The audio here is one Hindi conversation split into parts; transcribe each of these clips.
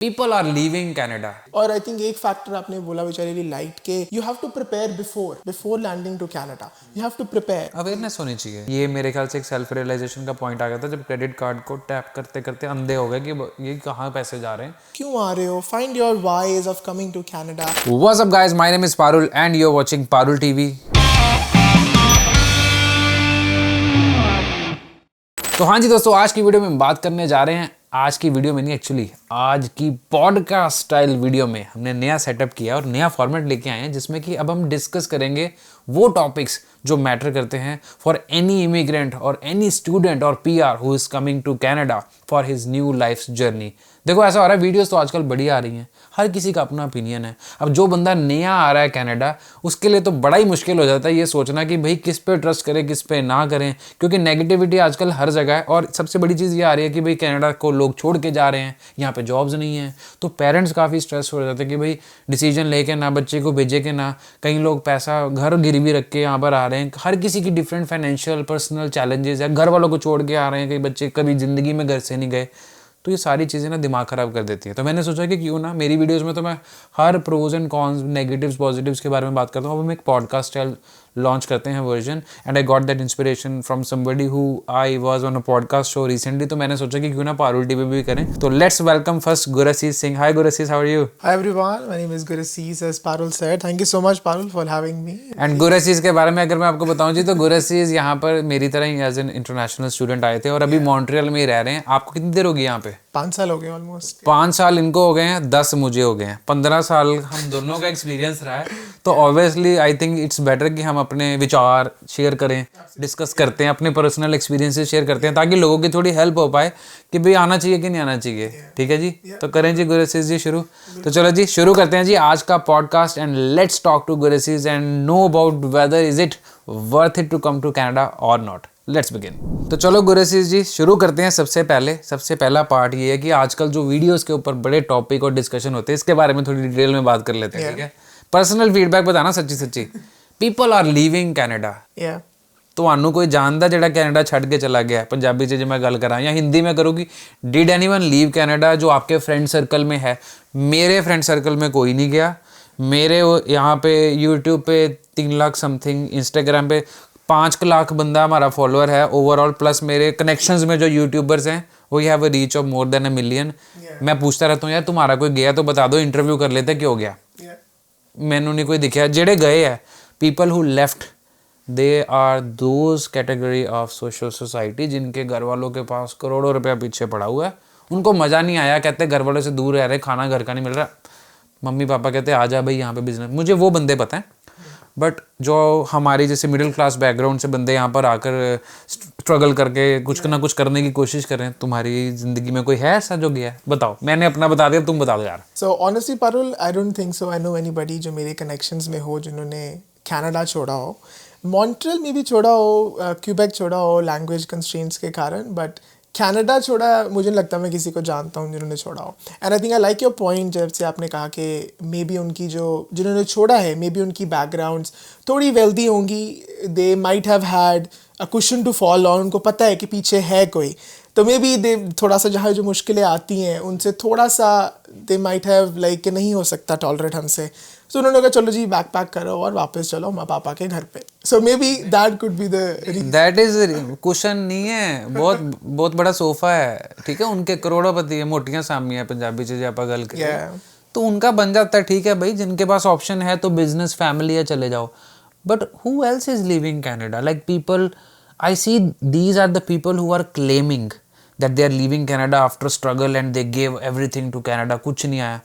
People are leaving Canada. और आई थिंक एक फैक्टर आपने बोला विच आई रियली लाइक के you have to prepare before landing to Canada. You have to prepare. Awareness होनी चाहिए. ये मेरे ख्याल से एक सेल्फ रियलाइजेशन का पॉइंट आ गया था जब क्रेडिट कार्ड को टैप करते करते अंधे हो गए कि ये कहाँ पैसे जा रहे हैं. क्यों आ रहे हो? Find your whys of coming to Canada. What's up guys, my name is Parul and you're watching Parul TV. तो हाँ जी दोस्तों, आज की वीडियो में बात करने जा रहे हैं. आज की वीडियो में नहीं, एक्चुअली आज की पॉडकास्ट स्टाइल वीडियो में हमने नया सेटअप किया और नया फॉर्मेट लेके आए हैं जिसमें कि अब हम डिस्कस करेंगे वो टॉपिक्स जो मैटर करते हैं फॉर एनी इमिग्रेंट और एनी स्टूडेंट और PR who is coming to Canada for his new life journey. देखो ऐसा हो रहा है, वीडियोस तो आजकल बड़ी आ रही हैं, हर किसी का अपना ओपिनियन है. अब जो बंदा नया आ रहा है कनाडा, उसके लिए तो बड़ा ही मुश्किल हो जाता है ये सोचना कि भाई किस पे ट्रस्ट करें किस पे ना करें, क्योंकि नेगेटिविटी आजकल हर जगह है. और सबसे बड़ी चीज़ ये आ रही है कि भाई कनाडा को लोग छोड़ के जा रहे हैं, यहाँ पे जॉब्स नहीं है, तो पेरेंट्स काफ़ी स्ट्रेस हो जाते हैं कि भाई डिसीजन लेके ना बच्चे को भेजे के ना. कई लोग पैसा घर गिरवी रख के यहाँ पर आ रहे हैं. हर किसी की डिफरेंट फाइनेंशियल पर्सनल चैलेंजेस है. घर वालों को छोड़ के आ रहे हैं, कई बच्चे कभी ज़िंदगी में घर से नहीं गए. तो ये सारी चीज़ें ना दिमाग ख़राब कर देती है. तो मैंने सोचा कि क्यों ना मेरी वीडियोस में तो मैं हर pros and cons, negatives positives के बारे में बात करता हूँ. अब हम एक पॉडकास्ट स्टाइल लॉन्च करते हैं version, and I got that inspiration from somebody who I was on a podcast show recently. तो मैंने सोचा कि क्यों ना पारुल टीवी भी करें. तो let's welcome first गुरसीज Singh. Hi गुरसीज, how are you? Hi everyone, my name is Gurasiz, as Parul said. Thank you so much Parul for having me. And गुरसीज के बारे में अगर मैं आपको बताऊं जी, तो गुरसीज यहाँ पर मेरी तरह ही एज एन इंटरनेशनल स्टूडेंट आए थे और अभी मॉन्ट्रियल में ही रह रहे हैं. आपको कितनी देर होगी यहाँ पे? 5 साल हो गए ऑलमोस्ट. 5 साल इनको हो गए हैं, 10 मुझे हो गए हैं. 15 साल हम दोनों का एक्सपीरियंस रहा है. तो obviously I think it's better कि हम अपने विचार शेयर करें, डिस्कस करते हैं, अपने पर्सनल एक्सपीरियंसेस शेयर करते हैं, ताकि लोगों की थोड़ी हेल्प हो पाए कि भाई आना चाहिए कि नहीं आना चाहिए. ठीक है जी, तो करें जी गुरसीज जी शुरू. तो चलो जी शुरू करते हैं जी आज का podcast, and let's talk to गुरसीज and know about whether is it worth it to come to Canada और नॉट. Let's begin. तो चलो गुरसीज जी शुरू करते हैं. सबसे पहला पार्ट ये है कि आजकल जो वीडियोस के ऊपर बड़े टॉपिक और डिस्कशन होते हैं, इसके बारे में थोड़ी डिटेल में बात कर लेते हैं. ठीक है, पर्सनल फीडबैक बताना सच्ची. People are leaving Canada. ਤੁਹਾਨੂੰ ਕੋਈ ਜਾਣਦਾ ਜਿਹੜਾ कनाडा ਛੱਡ के चला गया? पंजाबी से जो मैं गल करा या हिंदी में करूँगी, डिड एनीवन लीव कनाडा जो आपके फ्रेंड सर्कल में है? मेरे फ्रेंड सर्कल में कोई नहीं गया. मेरे यहाँ पे यूट्यूब पे 3 लाख समथिंग, इंस्टाग्राम पे 5 लाख बंदा हमारा फॉलोअर है ओवरऑल, प्लस मेरे कनेक्शंस में जो यूट्यूबर्स हैं वो have a reach of more than a million. मैं पूछता रहता हूँ यार तुम्हारा कोई गया तो बता दो, इंटरव्यू कर लेते क्यों गया. मैनू नहीं कोई दिखा. जेड़े गए है, people who left, they are those category of social society जिनके घर वालों के पास करोड़ों रुपया पीछे पड़ा हुआ है. उनको मज़ा नहीं आया, कहते घर वालों से दूर रह रहे, खाना घर का नहीं मिल रहा, मम्मी पापा कहते आ जा भाई यहाँ पे बिजनेस. मुझे वो बंदे पता हैं, बट जो हमारी जैसे मिडिल क्लास बैकग्राउंड से बंदे यहाँ पर आकर स्ट्रगल करके कुछ ना कुछ करने की कोशिश कर रहे हैं, तुम्हारी ज़िंदगी में कोई है ऐसा जो गया है? बताओ. मैंने अपना बता दिया, तुम बता दो यार. So honestly Parul, I don't think so I know anybody जो मेरे कनेक्शंस में हो जिन्होंने कनाडा छोड़ा हो. मॉन्ट्रियल में भी छोड़ा हो, क्यूबेक छोड़ा हो लैंग्वेज कंस्ट्रेंट्स के कारण, बट कनाडा छोड़ा मुझे नहीं लगता मैं किसी को जानता हूँ जिन्होंने छोड़ा हो. And I think I like your point जब से आपने कहा कि मे बी उनकी जिन्होंने छोड़ा है, मे बी उनकी बैकग्राउंड्स थोड़ी वेल्दी होंगी, they might have had a cushion to fall on. उनको पता है कि पीछे है कोई, तो मे बी दे थोड़ा सा जहाँ जो मुश्किलें आती हैं उनसे थोड़ा सा दे माइट हैव लाइक कि नहीं हो सकता टॉलरेट हमसे. सो उन्होंने कहा चलो जी बैक पैक करो और वापस चलो माँ पापा के घर पे. सो may be that could be that is cushion नहीं है, बहुत बड़ा सोफा है. ठीक है, उनके करोड़ोंपति है, मोटियां सामियां पंजाबी से आप गल करें तो उनका बन जाता है. ठीक है भाई, जिनके पास ऑप्शन है तो बिजनेस फैमिली है, चले जाओ. But who else is living Canada? Like people I see, these are the people who are claiming that they are living Canada after struggle and they gave everything to Canada. कुछ नहीं आया.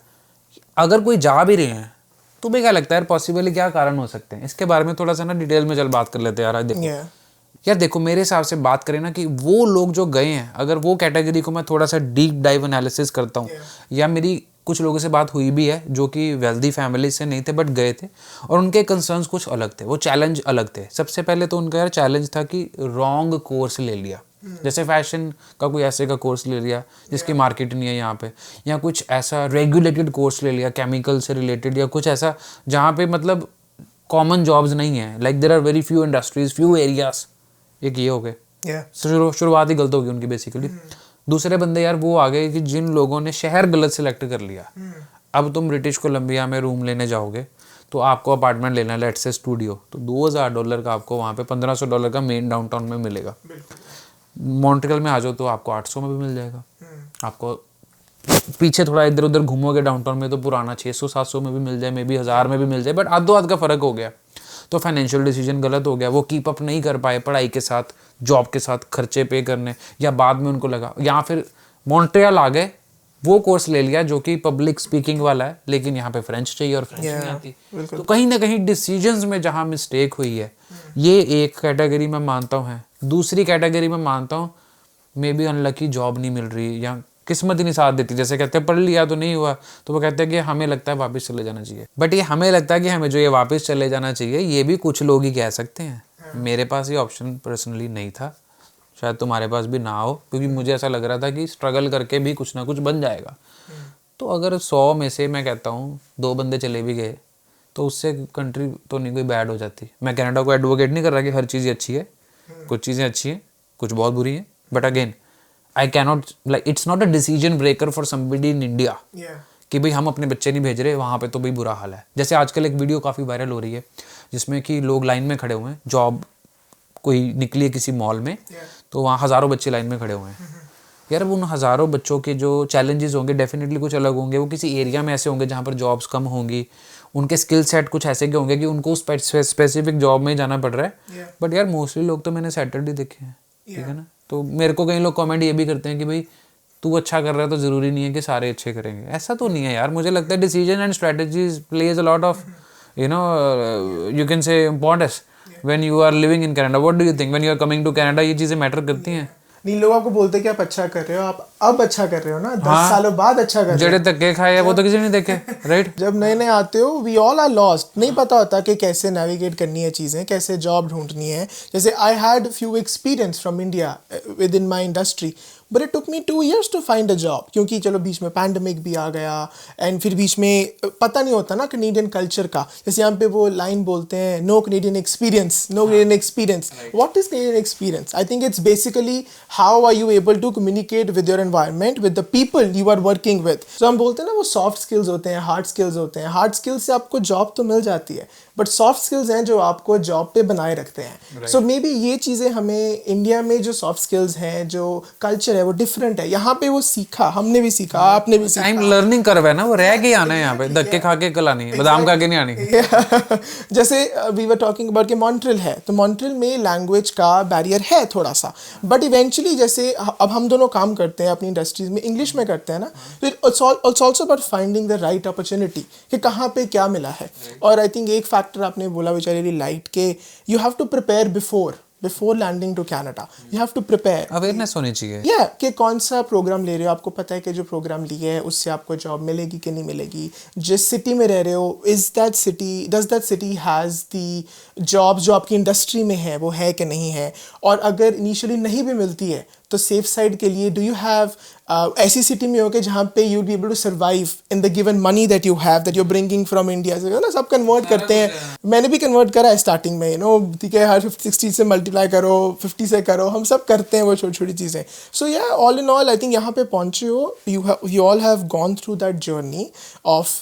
अगर कोई जा भी रहे हैं, तुम्हें क्या लगता है पॉसिबली क्या कारण हो सकते हैं? इसके बारे में थोड़ा सा ना डिटेल में चल बात कर लेते हैं यार. देखो यार, देखो मेरे हिसाब से बात करें ना कि वो लोग जो गए हैं, अगर वो कैटेगरी को मैं थोड़ा सा डीप डाइव एनालिसिस करता हूँ, या मेरी कुछ लोगों से बात हुई भी है जो कि वेल्दी फैमिली से नहीं थे बट गए थे, और उनके कंसर्न्स कुछ अलग थे, वो चैलेंज अलग थे. सबसे पहले तो उनका यार चैलेंज था कि रॉन्ग कोर्स ले लिया. जैसे फैशन का कोई ऐसे का कोर्स ले लिया जिसकी मार्केट नहीं है यहाँ पे, या कुछ ऐसा रेगुलेटेड कोर्स ले लिया केमिकल से रिलेटेड, या कुछ ऐसा जहाँ पे मतलब कॉमन जॉब्स नहीं है. Like there are very few industries, few areas. एक ये हो गए, शुरुआत ही गलत होगी उनकी बेसिकली. दूसरे बंदे यार वो आ गए कि जिन लोगों ने शहर गलत सिलेक्ट कर लिया। अब तुम ब्रिटिश कोलंबिया में रूम लेने जाओगे तो आपको अपार्टमेंट लेना है, लेट्स से स्टूडियो, तो $2000 का आपको वहाँ पे $1500 का मेन डाउनटाउन में मिलेगा। मॉन्ट्रियल में आ जाओ तो आपको 800 में भी मिल जाएगा। आपको पीछे थोड़ा इधर उधर घूमोगे डाउनटाउन में तो पुराना 600-700 में भी मिल जाए, मे बी 1000 में भी मिल जाए, बट आधो का फ़र्क हो गया। तो फाइनेंशियल डिसीजन गलत हो गया, वो कीप अप नहीं कर पाए पढ़ाई के साथ, जॉब के साथ, खर्चे पे करने, या बाद में उनको लगा, या फिर मॉन्ट्रियल आ गए, वो कोर्स ले लिया जो कि पब्लिक स्पीकिंग वाला है, लेकिन यहाँ पे फ्रेंच चाहिए और फ्रेंच नहीं आती। तो कहीं ना कहीं डिसीजंस में जहाँ मिस्टेक हुई है, ये एक कैटेगरी में मानता हूँ है। दूसरी कैटेगरी में मानता हूँ मे बी अनलकी, जॉब नहीं मिल रही या किस्मत ही नहीं साथ देती। जैसे कहते हैं पढ़ लिया तो नहीं हुआ, तो वो कहते हैं कि हमें लगता है वापस चले जाना चाहिए। बट ये हमें लगता है कि हमें जो ये वापस चले जाना चाहिए, ये भी कुछ लोग ही कह सकते हैं। मेरे पास ये ऑप्शन पर्सनली नहीं था, शायद तुम्हारे पास भी ना हो, क्योंकि मुझे ऐसा लग रहा था कि स्ट्रगल करके भी कुछ ना कुछ बन जाएगा। तो अगर 100 में से मैं कहता हूँ 2 बंदे चले भी गए तो उससे कंट्री तो नहीं कोई बैड हो जाती। मैं कनाडा को एडवोकेट नहीं कर रहा कि हर चीज़ अच्छी है, कुछ चीज़ें अच्छी हैं, कुछ बहुत बुरी हैं, but again I cannot like, it's not a decision breaker for somebody in India कि भाई हम अपने बच्चे नहीं भेज रहे वहाँ पे, तो भाई बुरा हाल है। जैसे आजकल एक वीडियो काफ़ी वायरल हो रही है जिसमें कि लोग लाइन में खड़े हुए हैं, जॉब कोई निकली है किसी मॉल में, तो वहाँ हज़ारों बच्चे लाइन में खड़े हुए हैं। यार उन हज़ारों बच्चों के जो चैलेंजेस होंगे डेफिनेटली कुछ अलग होंगे। वो किसी एरिया में ऐसे होंगे जहाँ पर जॉब्स कम होंगी, उनके स्किल सेट कुछ ऐसे के होंगे कि उनको उस स्पेसिफिक जॉब में ही जाना पड़ रहा है। बट यार मोस्टली लोग तो मैंने सेटल्ड ही देखे हैं, ठीक है ना। तो मेरे को कई लोग कमेंट ये भी करते हैं कि भाई तू अच्छा कर रहा है तो ज़रूरी नहीं है कि सारे अच्छे करेंगे। ऐसा तो नहीं है यार, मुझे लगता है decision and strategies plays a lot of you can say importance when you are living in Canada. What do you think when you are coming to Canada, ये चीज़ें मैटर करती हैं? नहीं, लोग आपको बोलते हैं कि आप अच्छा कर रहे हो, आप अब अच्छा कर रहे हो ना, 10 सालों बाद अच्छा कर रहे हो। जड़े धक्के खाए वो तो किसी ने देखे, राइट? जब नए नए आते हो वी ऑल आर लॉस्ट, नहीं पता होता कि कैसे नेविगेट करनी है चीज़ें, कैसे जॉब ढूंढनी है। जैसे I had few experience from India within my industry, but it took me 2 years to find a job, क्योंकि चलो बीच में पैंडमिक भी आ गया एंड फिर बीच में पता नहीं होता ना कनेडियन कल्चर का। जैसे यहाँ पे वो लाइन बोलते हैं, no Canadian experience, no Canadian experience. What is Canadian experience? I think it's basically how are you able to communicate with your environment, with the people you are working with. सो हम बोलते हैं ना वो सॉफ्ट स्किल्स होते हैं, हार्ड स्किल्स होते हैं। हार्ड स्किल्स से आपको जॉब तो मिल जाती है, बट सॉफ्ट स्किल्स हैं जो आपको जॉब पे बनाए रखते हैं। सो मे बी ये चीज़ें हमें इंडिया में जो सॉफ्ट स्किल्स हैं, जो कल्चर है वो डिफरेंट है। यहाँ पे वो सीखा, हमने भी सीखा, आपने भी सीखा। टाइम लर्निंग कर्व है ना, वो रह के आना है यहाँ पे, धक्के खा के कल आनी है, बादाम खा के नहीं आनी। जैसे वी वर टॉकिंग अबाउट कि मॉन्ट्रियल है, तो मॉन्ट्रियल में लैंग्वेज का बैरियर है थोड़ा सा, बट इवेंचुअली जैसे अब हम दोनों काम करते हैं अपनी इंडस्ट्रीज में, इंग्लिश में करते हैं ना, तो it's also about finding the right opportunity कि कहाँ पे क्या मिला है। और आई थिंक एक फैक्टर आपने बोला विच आई रियली लाइक के you have to prepare before landing to Canada, you have to prepare. Awareness होनी चाहिए कि कौन सा प्रोग्राम ले रहे हो, आपको पता है कि जो प्रोग्राम लिए है उससे आपको जॉब मिलेगी कि नहीं मिलेगी। जिस सिटी में रह रहे हो, does that city has the job जो आपकी इंडस्ट्री में है वो है कि नहीं है। और अगर इनिशियली नहीं भी मिलती है तो सेफ साइड के लिए डू यू हैव ऐसी सिटी में हो कि जहाँ पे you will be able to survive in the given money that you have, that you are bringing from India. ना सब कन्वर्ट करते हैं, मैंने भी कन्वर्ट करा है स्टार्टिंग में, ठीक है, हर 50-60 से मल्टीप्लाई करो, 50 से करो, हम सब करते हैं वो छोटी छोटी चीज़ें। सो या all in all I think यहाँ पे पहुँचे हो, you all have gone through that journey of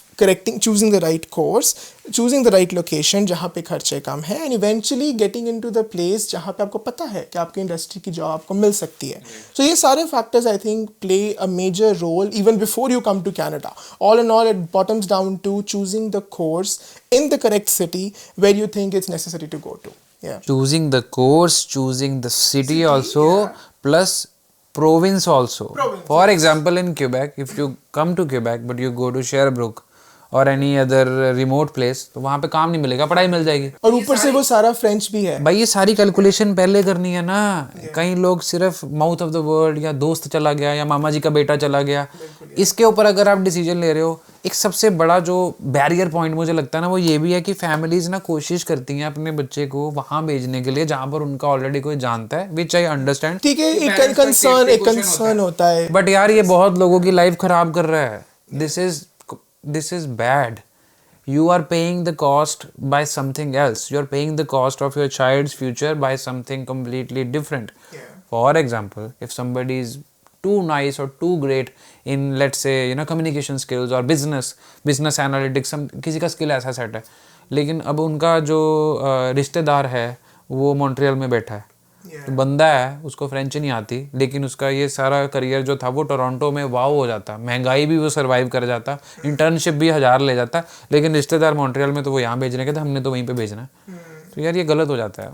choosing the right course, choosing the right location जहाँ पे खर्चे कम है, and eventually getting into the place जहाँ पे आपको पता है कि आपकी इंडस्ट्री की जॉब आपको मिल सकती है। So ये सारे factors I think play a major role even before you come to Canada. All in all, it bottoms down to choosing the course in the correct city where you think it's necessary to go to. Yeah. choosing the course, choosing the city also, plus province also. For example, in Quebec, if you come to Quebec but you go to Sherbrooke और any other remote place, तो वहाँ पे काम नहीं मिलेगा, पढ़ाई मिल जाएगी। और ऊपर से वो सारा फ्रेंच भी है भाई, ये सारी कैलकुलेशन पहले करनी है ना। कई लोग सिर्फ माउथ ऑफ द वर्ल्ड या दोस्त चला गया या मामा जी का बेटा चला गया, इसके ऊपर अगर आप डिसीजन ले रहे हो। एक सबसे बड़ा जो बैरियर पॉइंट मुझे लगता है ना, वो ये भी है कि फैमिलीज ना कोशिश करती हैं अपने बच्चे को वहाँ भेजने के लिए जहाँ पर उनका ऑलरेडी कोई जानता है, विच आई अंडरस्टैंड। ठीक है, एक कंसर्न होता है, बट यार ये बहुत लोगों की लाइफ खराब कर रहा है। This is bad. You are paying the cost by something else. You are paying the cost of your child's future by something completely different. For example, if somebody is too nice or too great in let's say communication skills or business analytics, किसी का स्किल ऐसा सेट है, लेकिन अब उनका जो रिश्तेदार है वो मॉन्ट्रियल में बैठा है, तो बंदा है उसको फ्रेंच नहीं आती, लेकिन उसका ये सारा करियर जो था वो टोरंटो में वाव हो जाता, महंगाई भी वो सरवाइव कर जाता, इंटर्नशिप भी 1000 ले जाता, लेकिन रिश्तेदार मॉन्ट्रियल में, तो वो यहाँ भेजने के थे, हमने तो वहीं पे भेजना है। तो यार ये गलत हो जाता है।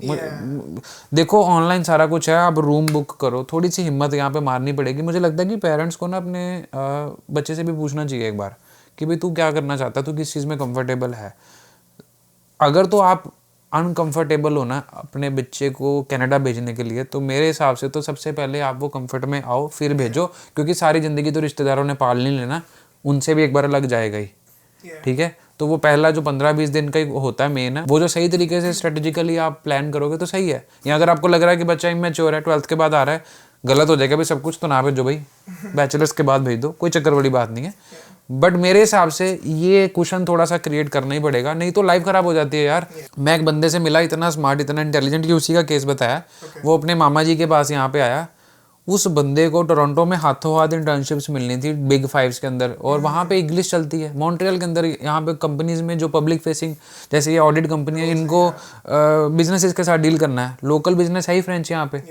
देखो ऑनलाइन सारा कुछ है, आप रूम बुक करो, थोड़ी सी हिम्मत यहाँ पे मारनी पड़ेगी। मुझे लगता है कि पेरेंट्स को ना अपने बच्चे से भी पूछना चाहिए एक बार कि भाई तू क्या करना चाहता है, तू किस चीज़ में कंफर्टेबल है। अगर तो आप अनकंफर्टेबल हो ना अपने बच्चे को कनाडा भेजने के लिए, तो मेरे हिसाब से तो सबसे पहले आप वो कंफर्ट में आओ फिर भेजो, क्योंकि सारी ज़िंदगी तो रिश्तेदारों ने पाल नहीं लेना, उनसे भी एक बार लग जाएगा ही, ठीक है। तो वो पहला जो 15-20 दिन का ही होता है मेन है, वो जो सही तरीके से स्ट्रेटेजिकली आप प्लान करोगे तो सही है। या अगर आपको लग रहा है कि बच्चा इमेच्योर है, 12th के बाद आ रहा है, गलत हो जाएगा भाई सब कुछ, तो ना भेजो भाई, बैचलर्स के बाद भेज दो, कोई चक्कर वाली बात नहीं है। बट मेरे हिसाब से ये क्वेश्चन थोड़ा सा क्रिएट करना ही पड़ेगा, नहीं तो लाइफ खराब हो जाती है यार। मैं एक बंदे से मिला, इतना स्मार्ट, इतना इंटेलिजेंट, कि उसी का केस बताया। वो अपने मामा जी के पास यहाँ पे आया, उस बंदे को टोरंटो में हाथों हाथ इंटर्नशिप्स मिलनी थी बिग 5 के अंदर, और वहाँ पे इंग्लिश चलती है। मॉन्ट्रियल के अंदर यहाँ पे कंपनीज में जो पब्लिक फेसिंग, जैसे ये ऑडिट कंपनी है, इनको बिजनेसेस के साथ डील करना है, लोकल बिजनेस है ही फ्रेंच यहाँ पे,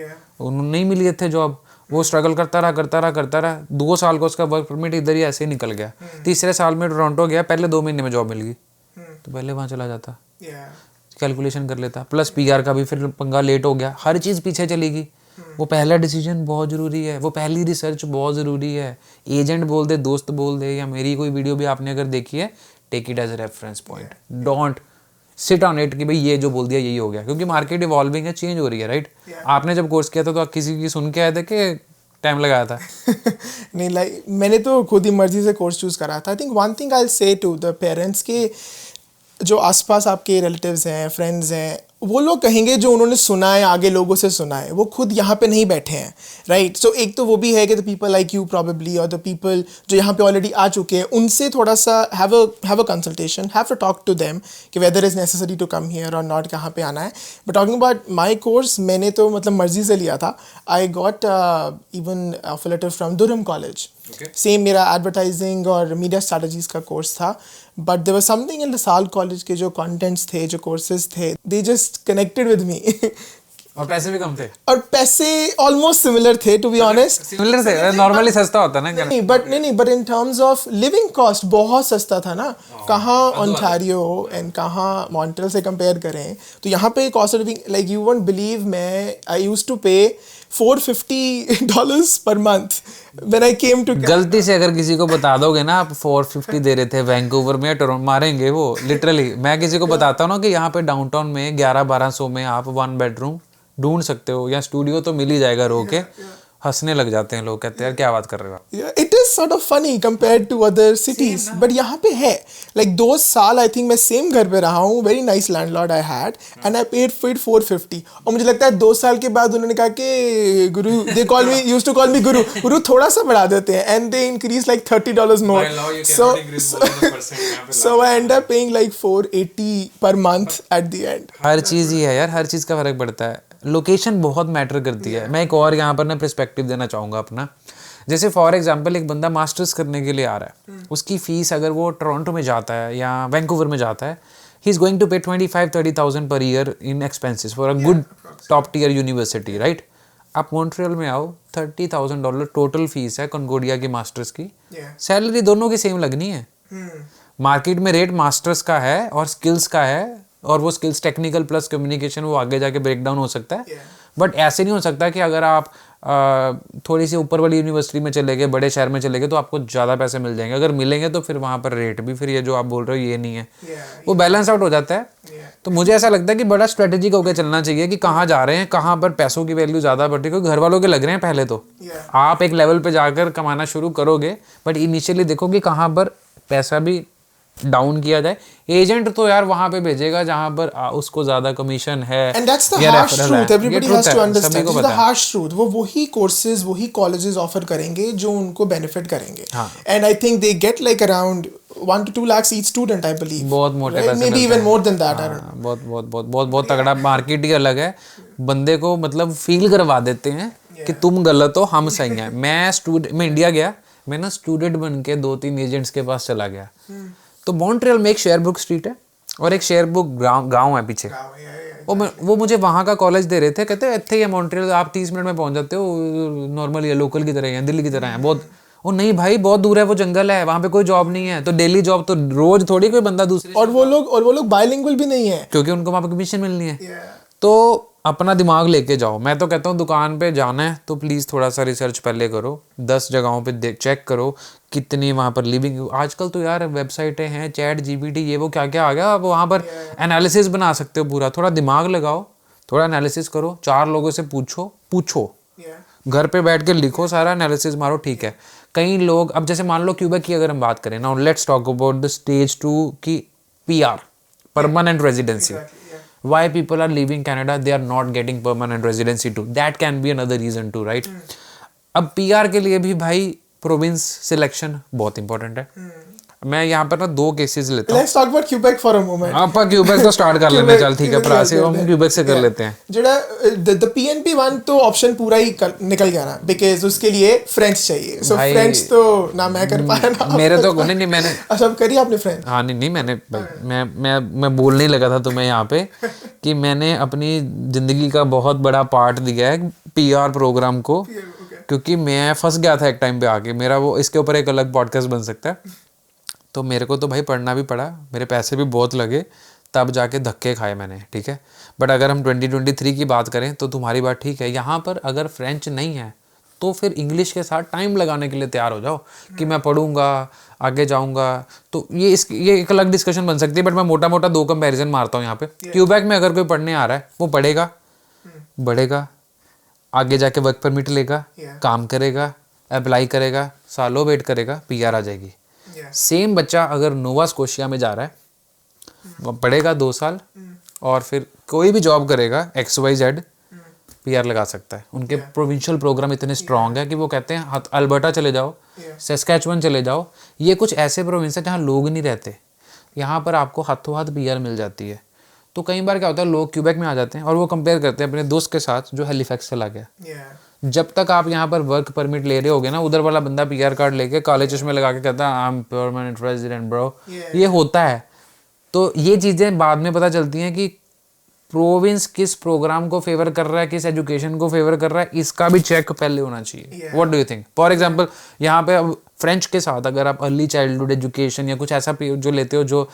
उन्होंने नहीं मिली थे जॉब, वो स्ट्रगल करता रहा 2 साल का उसका वर्क परमिट इधर ही ऐसे ही निकल गया। तीसरे साल में टोरंटो गया, पहले 2 महीने में जॉब मिल गई, तो पहले वहाँ चला जाता, कैलकुलेशन कर लेता, प्लस PR का भी फिर पंगा, लेट हो गया, हर चीज़ पीछे चलेगी। वो पहला डिसीजन बहुत ज़रूरी है, वो पहली रिसर्च बहुत ज़रूरी है। एजेंट बोल दे, दोस्त बोल दे, या मेरी कोई वीडियो भी आपने अगर देखी है, take it as a reference point, don't sit on it कि भाई ये जो बोल दिया यही हो गया, क्योंकि मार्केट इवॉल्विंग है, चेंज हो रही है, राइट। आपने जब कोर्स किया था तो आप किसी की सुन के आए थे कि टाइम लगाया था? नहीं, लाइक मैंने तो खुद ही मर्जी से कोर्स चूज़ करा था। I think one thing I will say to the parents के जो आसपास आपके रिलेटिव्स हैं, फ्रेंड्स हैं, वो लोग कहेंगे जो उन्होंने सुना है, आगे लोगों से सुना है, वो खुद यहाँ पे नहीं बैठे हैं, राइट। सो एक तो वो भी है कि the people like you probably, और द पीपल जो यहाँ पे ऑलरेडी आ चुके हैं, उनसे थोड़ा सा have a consultation, have to talk to them कि weather is necessary to come here और नॉट, कहाँ पे आना है। But talking about my course, मैंने तो मतलब मर्जी से लिया था। I got even offer letter from दुरहम college, same मेरा एडवर्टाइजिंग और मीडिया स्ट्रैटेजीज का कोर्स था। But there was something in लसाल college के जो कंटेंट्स थे, जो कोर्सेज थे, they just connected with me. और पैसे भी कम थे, और पैसे ऑलमोस्ट सिमिलर थे, टू बी ऑनेस्ट। सिमिलर थे, नॉर्मली सस्ता होता है ना। नहीं, but in terms of living cost बहुत सस्ता था ना। कहाँ ओंटारियो एंड कहाँ मॉन्ट्रियल से कंपेयर करें, तो यहाँ पे cost of living, like you won't believe, मैं आई यूज्ड टू पे $450 पर month when I came to. गलती से अगर किसी को बता दोगे ना आप 450 दे रहे थे वैंकूवर में या टोरंटो, मारेंगे वो लिटरली। मैं किसी को बताता हूँ ना कि यहाँ पे डाउनटाउन में 1100-1200 में आप 1 बेडरूम ढूंढ सकते हो, या स्टूडियो तो मिल ही जाएगा रो के, हंसने लग जाते हैं लोग, कहते हैं यार क्या बात कर रहे हो आप। It is sort of funny compared to other cities, but यहाँ पे है लाइक 2 साल आई थिंक मैं सेम घर पे रहा हूँ, very nice landlord I had, and I paid for 450। और मुझे लगता है 2 साल के बाद उन्होंने कहा कि guru, they call me, used to call me guru थोड़ा सा बढ़ा देते हैं, and they increase like $30 more, so I end up paying like $480 per month at the end। हर चीज़ ही है यार, हर चीज़ का फर्क पड़ता है, लोकेशन बहुत मैटर करती है। मैं एक और यहाँ पर ना पर्सपेक्टिव देना चाहूँगा अपना। जैसे फॉर एग्जांपल एक बंदा मास्टर्स करने के लिए आ रहा है, उसकी फ़ीस अगर वो टोरंटो में जाता है या वैंकूवर में जाता है, he is going to pay 25-30,000 पर year in expenses for a good top tier university, right. आप मॉन्ट्रियल में आओ, $30,000 टोटल फीस है कॉन्कोर्डिया की मास्टर्स की, सैलरी दोनों की सेम लगनी है। मार्केट में रेट मास्टर्स का है और स्किल्स का है, और वो स्किल्स टेक्निकल प्लस कम्युनिकेशन, वो आगे जाके ब्रेक डाउन हो सकता है। बट ऐसे नहीं हो सकता कि अगर आप थोड़ी सी ऊपर वाली यूनिवर्सिटी में चले गए, बड़े शहर में चले गए, तो आपको ज़्यादा पैसे मिल जाएंगे। अगर मिलेंगे तो फिर वहाँ पर रेट भी, फिर ये जो आप बोल रहे हो ये नहीं है, वो बैलेंस आउट हो जाता है। तो मुझे ऐसा लगता है कि बड़ा स्ट्रेटेजिक होकर चलना चाहिए कि कहाँ जा रहे हैं, कहाँ पर पैसों की वैल्यू ज़्यादा बढ़ती है, क्योंकि घर वालों के लग रहे हैं पहले तो। आप एक लेवल पे जाकर कमाना शुरू करोगे, बट इनिशियली देखो कि कहाँ पर पैसा भी डाउन किया जाए। एजेंट तो यार वहां पे भेजेगा जहां पर उसको ज्यादा कमीशन है, and that's the harsh truth, everybody has to understand the harsh truth. वो वही कोर्सेज, वही कॉलेजेस ऑफर करेंगे जो उनको बेनिफिट करेंगे, and I think they get like around 1 to 2 lakhs each student, I believe। बहुत मोटे पैसे, maybe even more than that। I don't know। बहुत बहुत बहुत बहुत बहुत तगड़ा, मार्केट ही अलग है, बंदे को मतलब फील करवा देते हैं कि तुम गलत हो हम सही हैं। मैं इंडिया गया, मैं ना स्टूडेंट बन के 2-3 एजेंट्स के पास चला गया। तो मॉन्ट्रियल में एक शेयरब्रुक स्ट्रीट है और एक शेयरब्रुक गांव है पीछे। वो मुझे वहाँ का कॉलेज दे रहे थे, कहते हैं इतने ही है मॉन्ट्रियल, आप 30 मिनट में पहुँच जाते हो, नॉर्मली है, लोकल की तरह है, दिल्ली की तरह है बहुत। ओ नहीं भाई, बहुत दूर है, वो जंगल है, वहाँ पे कोई जॉब नहीं है। तो डेली जॉब तो रोज थोड़ी कोई बंदा दूसरे, और वो लोग बायलिंगुअल भी नहीं है, क्योंकि उनको वहाँ पे कमीशन मिलनी है। तो अपना दिमाग लेके जाओ। मैं तो कहता हूँ दुकान पे जाना है तो प्लीज़ थोड़ा सा रिसर्च पहले करो, 10 जगहों पे चेक करो कितनी वहाँ पर लिविंग। आजकल तो यार वेबसाइटें हैं, चैट जीपीटी, ये वो क्या क्या आ गया, आप वहाँ पर एनालिसिस बना सकते हो पूरा। थोड़ा दिमाग लगाओ, थोड़ा एनालिसिस करो, 4 लोगों से पूछो घर पे बैठ के लिखो, सारा एनालिसिस मारो, ठीक है। कई लोग, अब जैसे मान लो क्यूबेक की अगर हम बात करें ना, let's talk about the stage 2 की PR, permanent residency. Why people are leaving Canada? They are not getting permanent residency too. That can be another reason too, right? अब PR के लिए भी भाई प्रोविंस सिलेक्शन बहुत इंपॉर्टेंट है। मैं यहाँ पर ना 2 केसेस लेता हूँ। Let's talk about Quebec for a moment. आप क्यूबेक तो स्टार्ट कर लेते हैं, चल ठीक है, प्रासी हम क्यूबेक से कर लेते हैं। जेड़ा द PNP वन तो ऑप्शन पूरा ही निकल गया ना, बिकॉज उसके लिए फ्रेंच चाहिए। सो फ्रेंच तो ना मैं कर पाया ना मेरे तो नहीं मैंने, अच्छा करी आपने फ्रेंच? हाँ नहीं मैंने, मैं बोलने ही लगा था तुम्हें यहाँ पे कि मैंने अपनी जिंदगी का बहुत बड़ा पार्ट दिया है PR प्रोग्राम को, क्योंकि मैं फंस गया था एक टाइम पे आके। मेरा वो, इसके ऊपर एक अलग पॉडकास्ट बन सकता है। तो मेरे को तो भाई पढ़ना भी पड़ा, मेरे पैसे भी बहुत लगे, तब जाके धक्के खाए मैंने, ठीक है। बट अगर हम 2023 की बात करें तो तुम्हारी बात ठीक है, यहाँ पर अगर फ्रेंच नहीं है तो फिर इंग्लिश के साथ टाइम लगाने के लिए तैयार हो जाओ कि मैं पढ़ूंगा, आगे जाऊंगा। तो ये एक अलग डिस्कशन बन सकती है, बट मैं मोटा मोटा 2 कंपैरिजन मारता हूँ यहाँ पे। क्यूबेक में अगर कोई पढ़ने आ रहा है, वो पढ़ेगा, बढ़ेगा, आगे जाके वर्क परमिट लेगा, काम करेगा, अप्लाई करेगा, सालों वेट करेगा, PR आ जाएगी। सेम बच्चा अगर नोवा स्कोशिया में जा रहा है, वो पढ़ेगा 2 साल और फिर कोई भी जॉब करेगा XYZ, PR लगा सकता है। उनके प्रोविंशियल प्रोग्राम इतने स्ट्रांग है कि वो कहते हैं अल्बर्टा चले जाओ, सस्कैचुअन चले जाओ, ये कुछ ऐसे प्रोविंस है जहाँ लोग नहीं रहते, यहाँ पर आपको हाथों हाथ PR मिल जाती है। तो कई बार क्या होता है, लोग क्यूबेक में आ जाते हैं और वो कंपेयर करते हैं अपने दोस्त के साथ जो हैलिफैक्स चला गया। जब तक आप यहाँ पर वर्क परमिट ले रहे होगे ना, उधर वाला बंदा PR कार्ड लेके काले चश्मे लगा के कहता है I am permanent resident bro, ये होता है। तो ये चीज़ें बाद में पता चलती हैं कि प्रोविंस किस प्रोग्राम को फेवर कर रहा है, किस एजुकेशन को फेवर कर रहा है, इसका भी चेक पहले होना चाहिए। What do you think? For example यहाँ पे अब फ्रेंच के साथ अगर आप अर्ली चाइल्डहुड एजुकेशन या कुछ ऐसा जो लेते हो जो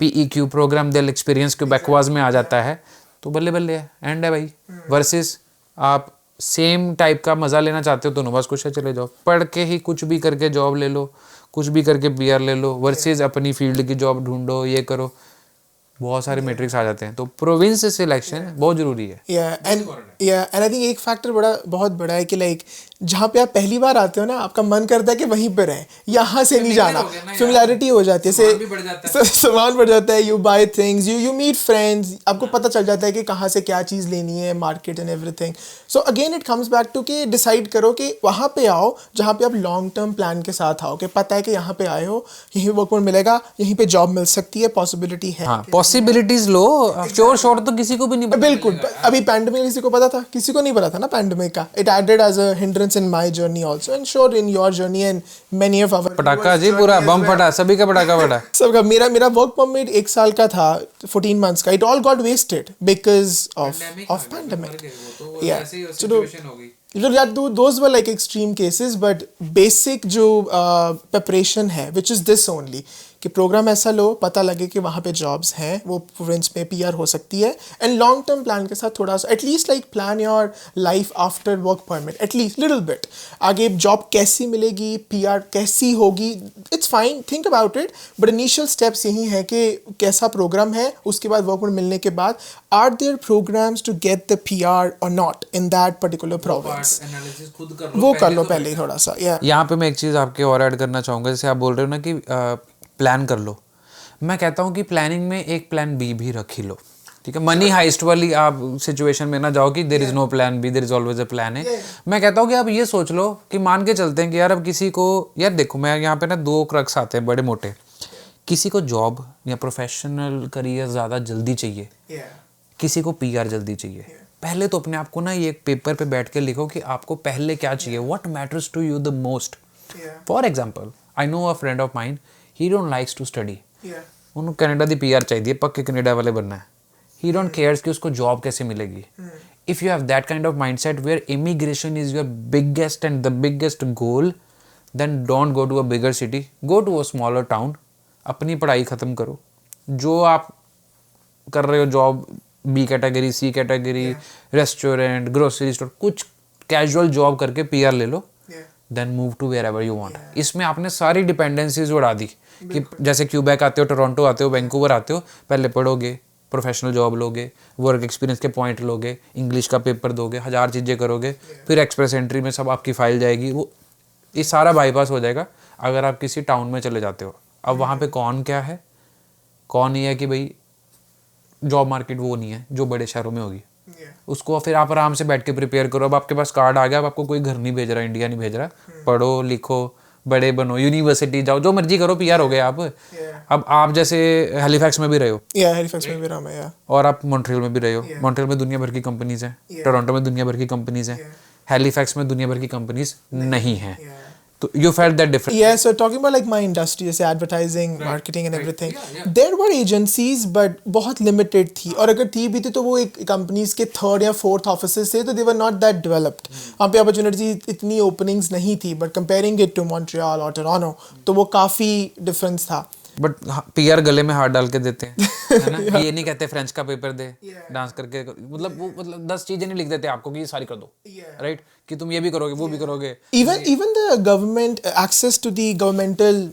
PEQ प्रोग्राम दिल एक्सपीरियंस के बैकवाज में आ जाता है, तो बल्ले बल्ले है, एंड है भाई। वर्सेस आप सेम टाइप का मज़ा लेना चाहते हो तो नोवा स्कोशिया चले जाओ, पढ़ के ही कुछ भी करके जॉब ले लो, कुछ भी करके PR ले लो, वर्सेस अपनी फील्ड की जॉब ढूंढो, ये करो, बहुत सारे मैट्रिक्स आ जाते हैं। तो प्रोविंस सिलेक्शन बहुत जरूरी है। एंड आई थिंक एक फैक्टर बहुत बड़ा है कि लाइक जहाँ पे आप पहली बार आते हो ना, आपका मन करता है कि वहीं पे रहें, यहाँ से नहीं जाना, फेमिलियरिटी हो जाती है, सामान बढ़ जाता है, you buy things, you meet friends, आपको पता चल जाता है कि कहाँ से क्या चीज़ लेनी है, market and everything. So again it comes back to कि डिसाइड करो कि वहाँ पे आओ जहाँ पे आप लॉन्ग टर्म प्लान के साथ आओ, कि पता है कि यहाँ पे आए हो, यहीं वर्क परमिट मिलेगा, यहीं पे जॉब मिल सकती है, पॉसिबिलिटी है। हाँ, पॉसिबिलिटीज लो, श्योर शॉर्ट तो किसी को भी नहीं पता। बिल्कुल, अभी पैंडेमिक किसी को पता था? किसी को नहीं पता था ना पैंडेमिक का। It added as a hindrance in my journey also, and sure in your journey and many of our पटाखा जी पूरा बम फटा, सभी का पटाखा फटा सबका। मेरा वर्क परमिट 1 साल का था, 14 months का, it all got wasted because of pandemic. Yeah, so those were like extreme cases, but basic जो preparation है, which is this only, कि प्रोग्राम ऐसा लो, पता लगे कि वहाँ पे जॉब्स हैं, वो प्रोविंस में PR हो सकती है, एंड लॉन्ग टर्म प्लान के साथ थोड़ा सा at least like plan your life after work permit, at least little bit. आगे जॉब कैसी मिलेगी, PR कैसी होगी, it's fine, think about it, but initial steps यही है कि कैसा प्रोग्राम है, उसके बाद वर्क परमिट मिलने के बाद are there programs to get the PR और not in that particular province, वो कर लो पहले ही थोड़ा सा। यहाँ पे मैं एक चीज़ आपके और ऐड करना चाहूँगा, जैसे आप बोल रहे हो ना कि प्लान कर लो, मैं कहता हूँ कि प्लानिंग में एक प्लान B भी रख ही लो, ठीक है। मनी हाइस्ट वाली आप सिचुएशन में ना जाओ कि there is no plan B, there is always a plan A। मैं कहता हूँ कि आप ये सोच लो कि मान के चलते हैं कि यार अब किसी को, यार देखो मैं यहाँ पे ना 2 क्रक्स आते हैं बड़े मोटे, किसी को जॉब या प्रोफेशनल करियर ज़्यादा जल्दी चाहिए, किसी को PR जल्दी चाहिए। पहले तो अपने आप को ना ये एक पेपर पे बैठ के लिखो कि आपको पहले क्या चाहिए, what matters to you the most. For example, I know a friend of mine, he don't likes to study. उन्होंने कनाडा दी PR चाहिए, पक्के कनाडा वाले बनना है. ही डोंट केयर्स कि उसको जॉब कैसे मिलेगी. If you have that kind of mindset where immigration is your biggest and the biggest goal, then don't go to a bigger city, go to a smaller town. अपनी पढ़ाई ख़त्म करो, जो आप कर रहे हो job, B category, C category, restaurant, grocery store, कुछ कैजुअल जॉब करके PR ले लो, then move to where ever you want. इसमें आपने सारी डिपेंडेंसीज उड़ा दी कि जैसे क्यूबेक आते हो, टोरंटो आते हो, वैंकूवर आते हो, पहले पढ़ोगे, प्रोफेशनल जॉब लोगे, वर्क एक्सपीरियंस के पॉइंट लोगे, इंग्लिश का पेपर दोगे, 1000 चीज़ें करोगे, फिर एक्सप्रेस एंट्री में सब आपकी फाइल जाएगी. वो ये सारा बाईपास हो जाएगा अगर आप किसी टाउन में चले जाते हो. अब वहाँ पे कौन क्या है, कौन ये है कि भाई जॉब मार्केट वो नहीं है जो बड़े शहरों में होगी. उसको फिर आप आराम से बैठ के प्रिपेयर करो. अब आपके पास कार्ड आ गया, अब आपको कोई घर नहीं भेज रहा, इंडिया नहीं भेज रहा. पढ़ो लिखो, बड़े बनो, यूनिवर्सिटी जाओ, जो मर्जी करो, PR हो गए आप. अब आप जैसे हैलिफैक्स में भी रहे हो, हैलिफैक्स में भी रहा मैं, और आप मॉन्ट्रियल में भी रहे हो. मॉन्ट्रियल में दुनिया भर की कंपनीज हैं, टोरंटो में दुनिया भर की कंपनीज हैं, हैलिफैक्स में दुनिया भर की कंपनीज नहीं हैं. तो you felt that difference? Yeah, so talking about like my industry, जैसे advertising, marketing and everything, there were agencies but बहुत limited थी, और अगर थी भी थी तो वो एक companies के 3rd या 4th offices थे, तो they were not that developed. वहाँ पे opportunity इतनी openings नहीं थी, but comparing it to Montreal और Toronto, तो वो काफ़ी difference था. बट PR गले में हाथ डाल के देते हैं, है ना. ये नहीं कहते फ्रेंच का पेपर दे, डांस करके, मतलब वो 10 चीजें नहीं लिख देते आपको कि ये सारी कर दो, राइट, कि तुम ये भी करोगे, वो भी करोगे. Even the government access to the governmental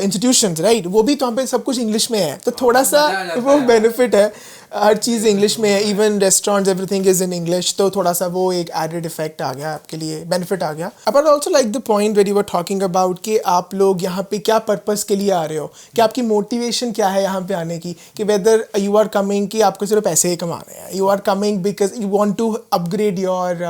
institutions, right, वो भी तो वहाँ पे सब कुछ इंग्लिश में है, तो थोड़ा सा वो बेनिफिट है, हर चीज़ इंग्लिश में है. Even restaurants, everything is in English, तो थोड़ा सा वो एक एडेड इफेक्ट आ गया आपके लिए, बेनिफिट आ गया. But also like the point where you were talking about कि आप लोग यहाँ पे क्या पर्पस के लिए आ रहे हो, कि आपकी मोटिवेशन क्या है यहाँ पे आने की, कि वेदर यू आर कमिंग कि आपको सिर्फ पैसे ही कमाने हैं, you are coming because you want to upgrade your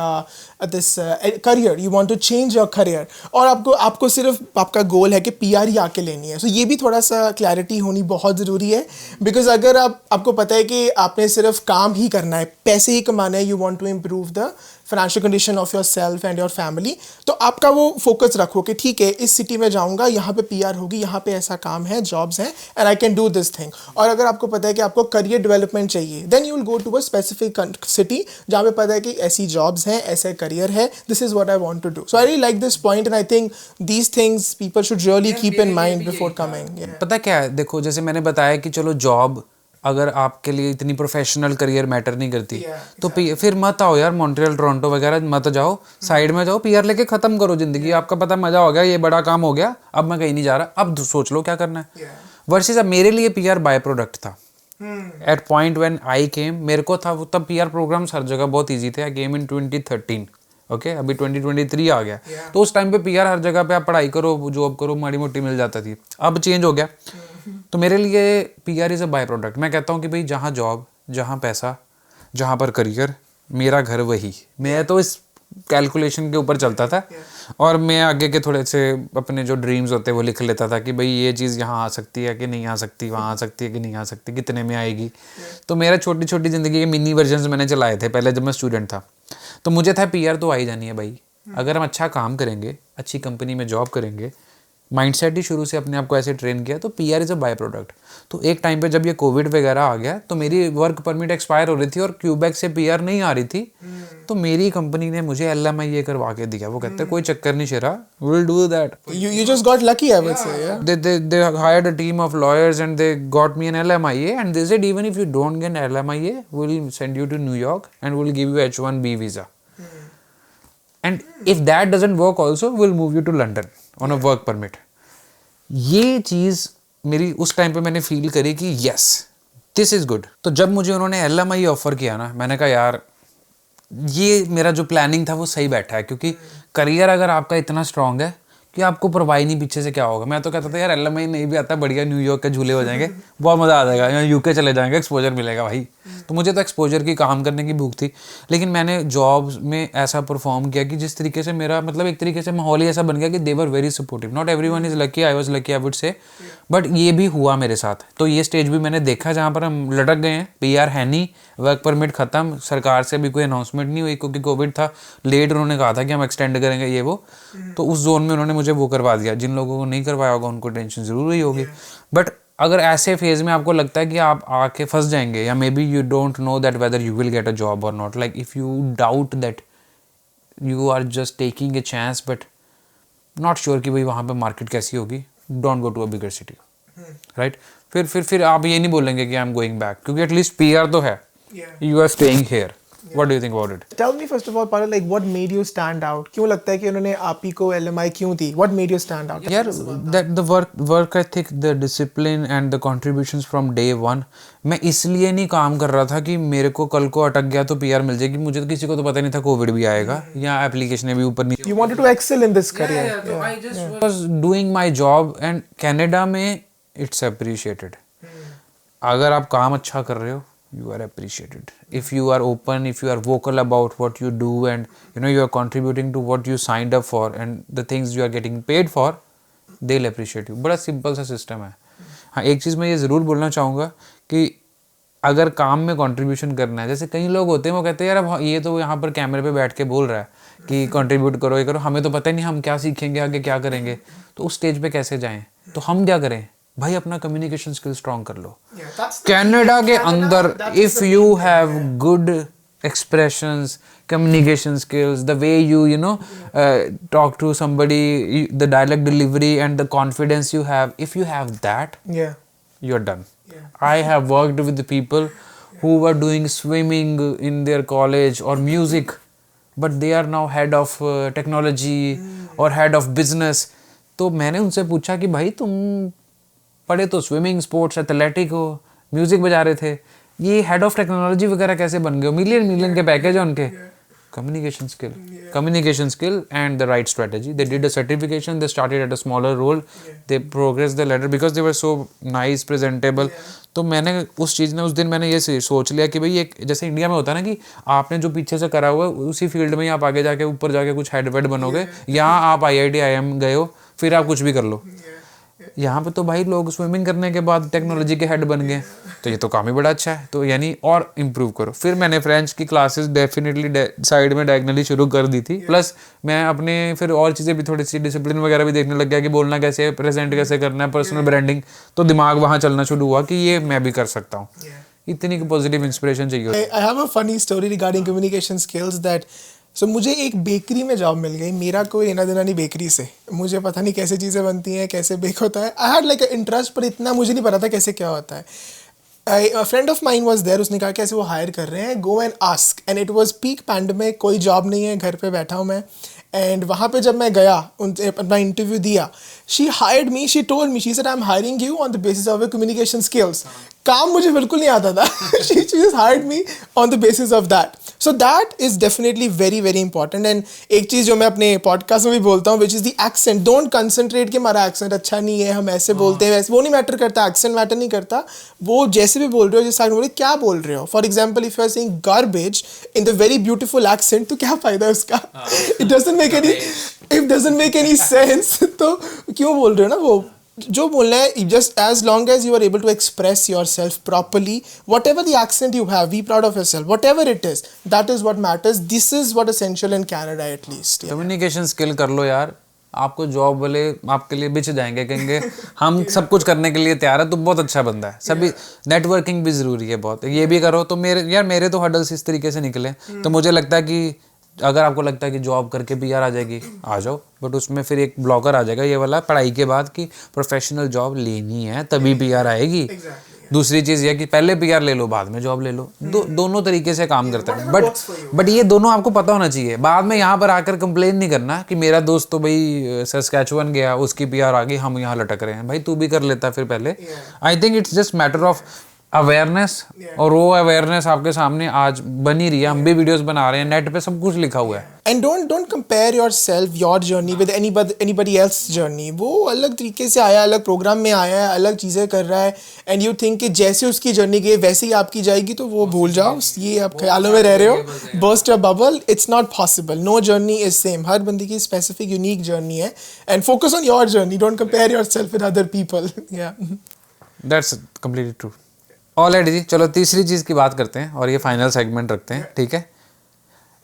this career, you want to change your career, और आपको सिर्फ आपका गोल है कि PR ही आके लेनी है. सो ये भी थोड़ा सा क्लैरिटी होनी बहुत ज़रूरी है, बिकॉज अगर आपको पता है कि आपने सिर्फ काम ही करना है, पैसे ही कमाना है, you want to improve the financial condition of yourself and your family, तो आपका वो फोकस रखो कि ठीक है, इस सिटी में जाऊंगा, यहाँ पे PR होगी, यहाँ पे ऐसा काम है, जॉब्स हैं, and I can do this thing. और अगर आपको पता है कि आपको करियर डेवलपमेंट चाहिए, then you will go to a specific city जहाँ पे पता है कि ऐसी जॉब्स हैं, ऐसा करियर है, this is what I want to do. So I really like this point, and I think these things people should really keep in mind before coming. पता क्या है, देखो जैसे मैंने बताया कि चलो जॉब अगर आपके लिए इतनी प्रोफेशनल करियर मैटर नहीं करती, तो फिर मत आओ यार, मॉन्ट्रियल टोरंटो वगैरह मत जाओ, साइड में जाओ, PR लेके खत्म करो जिंदगी. आपका पता मजा हो गया, ये बड़ा काम हो गया, अब मैं कहीं नहीं जा रहा, अब सोच लो क्या करना है. वर्सेस अब मेरे लिए PR बाय प्रोडक्ट था. एट पॉइंट व्हेन आई केम, मेरे को था वो तब PR प्रोग्राम्स हर जगह बहुत ईजी थे. आई केम इन 2013, ओके, अभी 2023 आ गया. तो उस टाइम पे PR हर जगह पे आप पढ़ाई करो, जॉब करो, माड़ी मोटी मिल जाता थी. अब चेंज हो गया. तो मेरे लिए PR is a by product. मैं कहता हूँ कि भाई जहाँ जॉब, जहाँ पैसा, जहाँ पर करियर, मेरा घर वही. मैं तो इस कैलकुलेशन के ऊपर चलता था, और मैं आगे के थोड़े से अपने जो ड्रीम्स होते हैं वो लिख लेता था कि भाई ये चीज़ यहाँ आ सकती है कि नहीं आ सकती, वहाँ आ सकती है कि नहीं आ सकती, कितने में आएगी. तो मेरा छोटी छोटी ज़िंदगी के मिनी वर्जन्स मैंने चलाए थे पहले जब मैं स्टूडेंट था. तो मुझे था PR तो आ ही जानी है भाई, अगर हम अच्छा काम करेंगे, अच्छी कंपनी में जॉब करेंगे, माइंडसेट ही शुरू से अपने आप को ऐसे ट्रेन किया, तो PR is a by product. तो एक टाइम पे जब ये कोविड वगैरह आ गया, तो मेरी वर्क परमिट एक्सपायर हो रही थी और क्यूबेक से PR नहीं आ रही थी, तो मेरी कंपनी ने मुझे LMIA करवा के दिया. वो कहते हैं कोई चक्कर नहीं Shera, will do that. You just got lucky, I would say. Yeah. They hired a team of lawyers and they got me an LMIA, and they said even if you don't get LMIA, we'll send you to New York and we'll give you H1B visa. And if that doesn't work also, we'll move you to London on a work permit. ये चीज़ मेरी उस टाइम पे मैंने फील करी कि yes, this is good. तो जब मुझे उन्होंने LMIA ऑफर किया ना, मैंने कहा यार ये मेरा जो प्लानिंग था वो सही बैठा है, क्योंकि करियर अगर आपका इतना स्ट्रांग है, कि आपको परवाह ही नहीं पीछे से क्या होगा। मैं तो कहता था यार LMI नहीं भी आता, बढ़िया न्यूयॉर्क के झूले हो जाएंगे, बहुत मज़ा आ जाएगा, या UK चले जाएंगे, एक्सपोजर मिलेगा भाई। तो मुझे तो एक्सपोजर की, काम करने की भूख थी। लेकिन मैंने जॉब में ऐसा परफॉर्म किया कि जिस तरीके से मेरा मतलब एक तरीके से माहौल ही ऐसा बन गया कि they were very supportive. Not everyone is lucky, I was lucky I would say, but ये भी हुआ मेरे साथ। तो ये स्टेज भी मैंने देखा जहाँ पर हम लटक गए हैं, PR है नहीं, वर्क परमिट ख़त्म, सरकार से भी कोई अनाउंसमेंट नहीं हुई क्योंकि कोविड था, लेट उन्होंने कहा था कि हम एक्सटेंड करेंगे ये वो। तो उस जोन में उन्होंने मुझे वो करवा दिया। जिन लोगों को नहीं करवाया होगा उनको टेंशन ज़रूर हुई होगी। बट अगर ऐसे फेज़ में आपको लगता है कि आप आके फंस जाएंगे, या maybe you don't know that whether you will get a job और not, like if you doubt that you are just taking a chance but not sure कि भाई वहाँ पे मार्केट कैसी होगी, don't go to a bigger city, right. फिर आप ये नहीं बोलेंगे कि आई एम गोइंग बैक, क्योंकि एटलीस्ट PR तो है, you are staying here. What do you think about it? Tell me first of all, Parul, like what made you stand out? क्यों लगता है कि उन्होंने आप ही को LMI क्यों दी? What made you stand out? यार that the work ethic, the discipline and the contributions from day one, मैं इसलिए नहीं काम कर रहा था कि मेरे को कल को अटक गया तो PR मिल जाएगी। मुझे तो किसी को तो पता नहीं था कोविड भी आएगा या एप्लीकेशन भी ऊपर नहीं। You wanted to excel in this career. So I just was doing my job and Canada में it's appreciated. अगर आप काम अच्छा कर रहे हो, you are appreciated. If you are open, if you are vocal about what you do and you are contributing to what you signed up for and the things you are getting paid for, they'll appreciate you. बड़ा सिंपल सा सिस्टम है। हाँ, एक चीज़ मैं ये ज़रूर बोलना चाहूँगा कि अगर काम में कंट्रीब्यूशन करना है, जैसे कई लोग होते हैं वो कहते हैं यार अब ये तो यहाँ पर कैमरे पे बैठ के बोल रहा है कि कंट्रीब्यूट करो, ये करो, हमें तो पता ही नहीं हम क्या सीखेंगे, आगे क्या करेंगे, तो उस स्टेज पे कैसे जाएं। तो हम क्या करें भाई, अपना कम्युनिकेशन स्किल स्ट्रॉन्ग कर लो। कनाडा के अंदर if you have good expressions, communication skills, the way you talk to somebody, the dialect delivery and the confidence you have, if you have that, you're done. I have worked with the people who were doing swimming in their college or music, but they are now head of technology or head of business. तो मैंने उनसे पूछा कि भाई तुम पढ़े तो स्विमिंग, स्पोर्ट्स, एथलेटिक हो, म्यूजिक बजा रहे थे, ये हेड ऑफ टेक्नोलॉजी वगैरह कैसे बन गए? मिलियन के पैकेज है उनके। communication skill and the right strategy. They did a certification, they started at a smaller role, they progressed the ladder because they were so nice, presentable. तो मैंने उस चीज़ ने उस दिन मैंने ये सोच लिया कि भाई एक जैसे इंडिया में होता है ना कि आपने जो पीछे से करा हुआ है उसी फील्ड में ही आप आगे जाके ऊपर जाके कुछ हेड वेड बनोगे। यहाँ आप IIT IIM गए हो, फिर आप कुछ भी कर लो। यहाँ पे तो भाई लोग स्विमिंग करने के बाद टेक्नोलॉजी के हेड बन गए, तो ये तो काम ही बड़ा अच्छा है। तो यानी और इम्प्रूव करो। फिर मैंने फ्रेंच की क्लासेस डेफिनेटली साइड में डायगनली शुरू कर दी थी, प्लस मैं अपने फिर और चीज़ें भी थोड़ी सी डिसिप्लिन वगैरह भी देखने लग गया कि बोलना कैसे है, प्रेजेंट कैसे करना है, पर्सनल ब्रांडिंग। तो दिमाग वहाँ चलना शुरू हुआ कि ये मैं भी कर सकता हूँ। इतनी पॉजिटिव इंस्पिरेशन चाहिए। I have a funny story regarding communication skills that मुझे एक बेकरी में जॉब मिल गई। मेरा कोई लेना देना नहीं बेकरी से, मुझे पता नहीं कैसे चीज़ें बनती हैं, कैसे बेक होता है। आई हैड लाइक इंटरेस्ट, पर इतना मुझे नहीं पता था कैसे क्या होता है। A friend of mine was there, उसने कहा कैसे वो हायर कर रहे हैं, go and ask. And it was peak pandemic, कोई जॉब नहीं है, घर पे बैठा हूँ मैं। एंड वहाँ पे जब मैं गया, उनसे अपना इंटरव्यू दिया, she hired me, she told me, she said I am hiring you on the basis of your communication skills. काम मुझे बिल्कुल नहीं आता था। She just hired me on the basis of that. So that is definitely very very important. And एक चीज़ जो मैं अपने पॉडकास्ट में भी बोलता हूँ, which is the accent. Don't concentrate कि हमारा एक्सेंट अच्छा नहीं है, हम ऐसे बोलते हैं वैसे, वो नहीं मैटर करता, एक्सेंट मैटर नहीं करता। वो जैसे भी बोल रहे हो, जैसे बोल रहे क्या बोल रहे हो। For example if you are saying garbage in the very beautiful accent, तो क्या फ़ायदा है उसका? It doesn't make any sense. तो क्यों बोल रहे हो ना, वो जो बोलना है, just as long as you are able to express yourself properly, whatever the accent you have, be proud of yourself, whatever it is, that is what matters. This is what essential in Canada at least. Communication skill कर लो यार, आपको जॉब वाले आपके लिए बिछ जाएंगे, कहेंगे हम सब कुछ करने के लिए तैयार है, तो बहुत अच्छा बंदा है। सभी नेटवर्किंग भी ज़रूरी है बहुत, ये भी करो। तो मेरे तो हडल्स इस तरीके से निकले। तो मुझे लगता है कि अगर आपको लगता है कि जॉब करके PR आ जाएगी, आ जाओ, बट उसमें फिर एक ब्लॉकर आ जाएगा ये वाला पढ़ाई के बाद कि प्रोफेशनल जॉब लेनी है तभी PR आएगी। दूसरी चीज़ ये कि पहले PR ले लो, बाद में जॉब ले लो। दोनों तरीके से काम करता है, बट ये दोनों आपको पता होना चाहिए। बाद में यहाँ पर आकर कंप्लेन नहीं करना कि मेरा दोस्त तो भाई सस्कैचुअन गया, उसकी PR आ गई, हम यहाँ लटक रहे हैं। भाई तू भी कर लेता फिर पहले। I think it's just matter of awareness, और वो अवेयरनेस आपके सामने आज बनी रही है, हम भी वीडियोस बना रहे हैं, नेट पे सब कुछ लिखा हुआ है। And don't compare yourself your journey with anybody else journey. वो अलग तरीके से आया, अलग प्रोग्राम में आया है, अलग चीज़ें कर रहा है, एंड यू थिंक कि जैसे उसकी जर्नी गई वैसे ही आपकी जाएगी, तो वो भूल जाओ, ये आप ख्यालों में रह रहे हो। Burst a bubble, it's not possible, no journey is same, हर बंदे की स्पेसिफिक यूनिक जर्नी है, and focus on your journey, don't compare yourself with other people. Yeah that's completely true. Already जी, चलो तीसरी चीज़ की बात करते हैं और ये फाइनल सेगमेंट रखते हैं, ठीक है।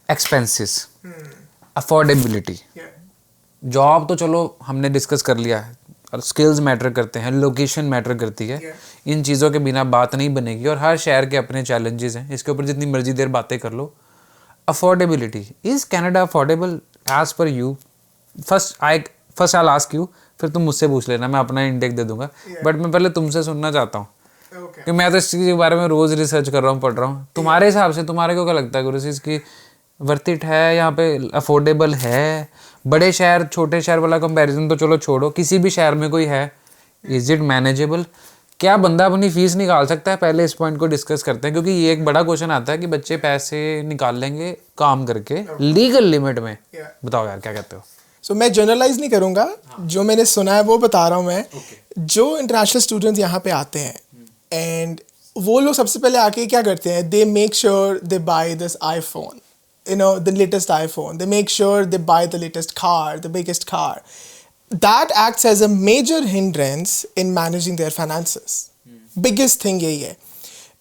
Expenses, affordability. जॉब तो चलो हमने डिस्कस कर लिया है, और स्किल्स मैटर करते हैं, लोकेशन मैटर करती है, इन चीज़ों के बिना बात नहीं बनेगी, और हर शहर के अपने चैलेंजेस हैं, इसके ऊपर जितनी मर्जी देर बातें कर लो। Affordability, is Canada affordable as per you? First I ask you, फिर तुम मुझसे पूछ लेना, मैं अपना इंटेक दे दूंगा, बट मैं पहले तुमसे सुनना चाहता हूँ, कि मैं तो इस चीज़ के बारे में रोज़ रिसर्च कर रहा हूँ, पढ़ रहा हूँ। तुम्हारे हिसाब से, तुम्हारे को क्या लगता है गुरुजीज की वर्थ इट है यहाँ पे, अफोर्डेबल है? बड़े शहर छोटे शहर वाला कंपैरिजन तो चलो छोड़ो, किसी भी शहर में कोई है, इज इट मैनेजेबल? क्या बंदा अपनी फीस निकाल सकता है? पहले इस पॉइंट को डिस्कस करते हैं, क्योंकि ये एक बड़ा क्वेश्चन आता है कि बच्चे पैसे निकाल लेंगे काम करके लीगल लिमिट में। बताओ यार, क्या कहते हो? सो मैं जनरलाइज नहीं करूँगा, जो मैंने सुना है वो बता रहा हूँ मैं। जो इंटरनेशनल स्टूडेंट्स यहाँ पे आते हैं, एंड वो लोग सबसे पहले आके क्या करते हैं, they make sure they buy this iPhone, you know, the latest iPhone. They make sure they buy the latest car, the biggest car. That acts as a major hindrance in managing their finances. Biggest thing यही है.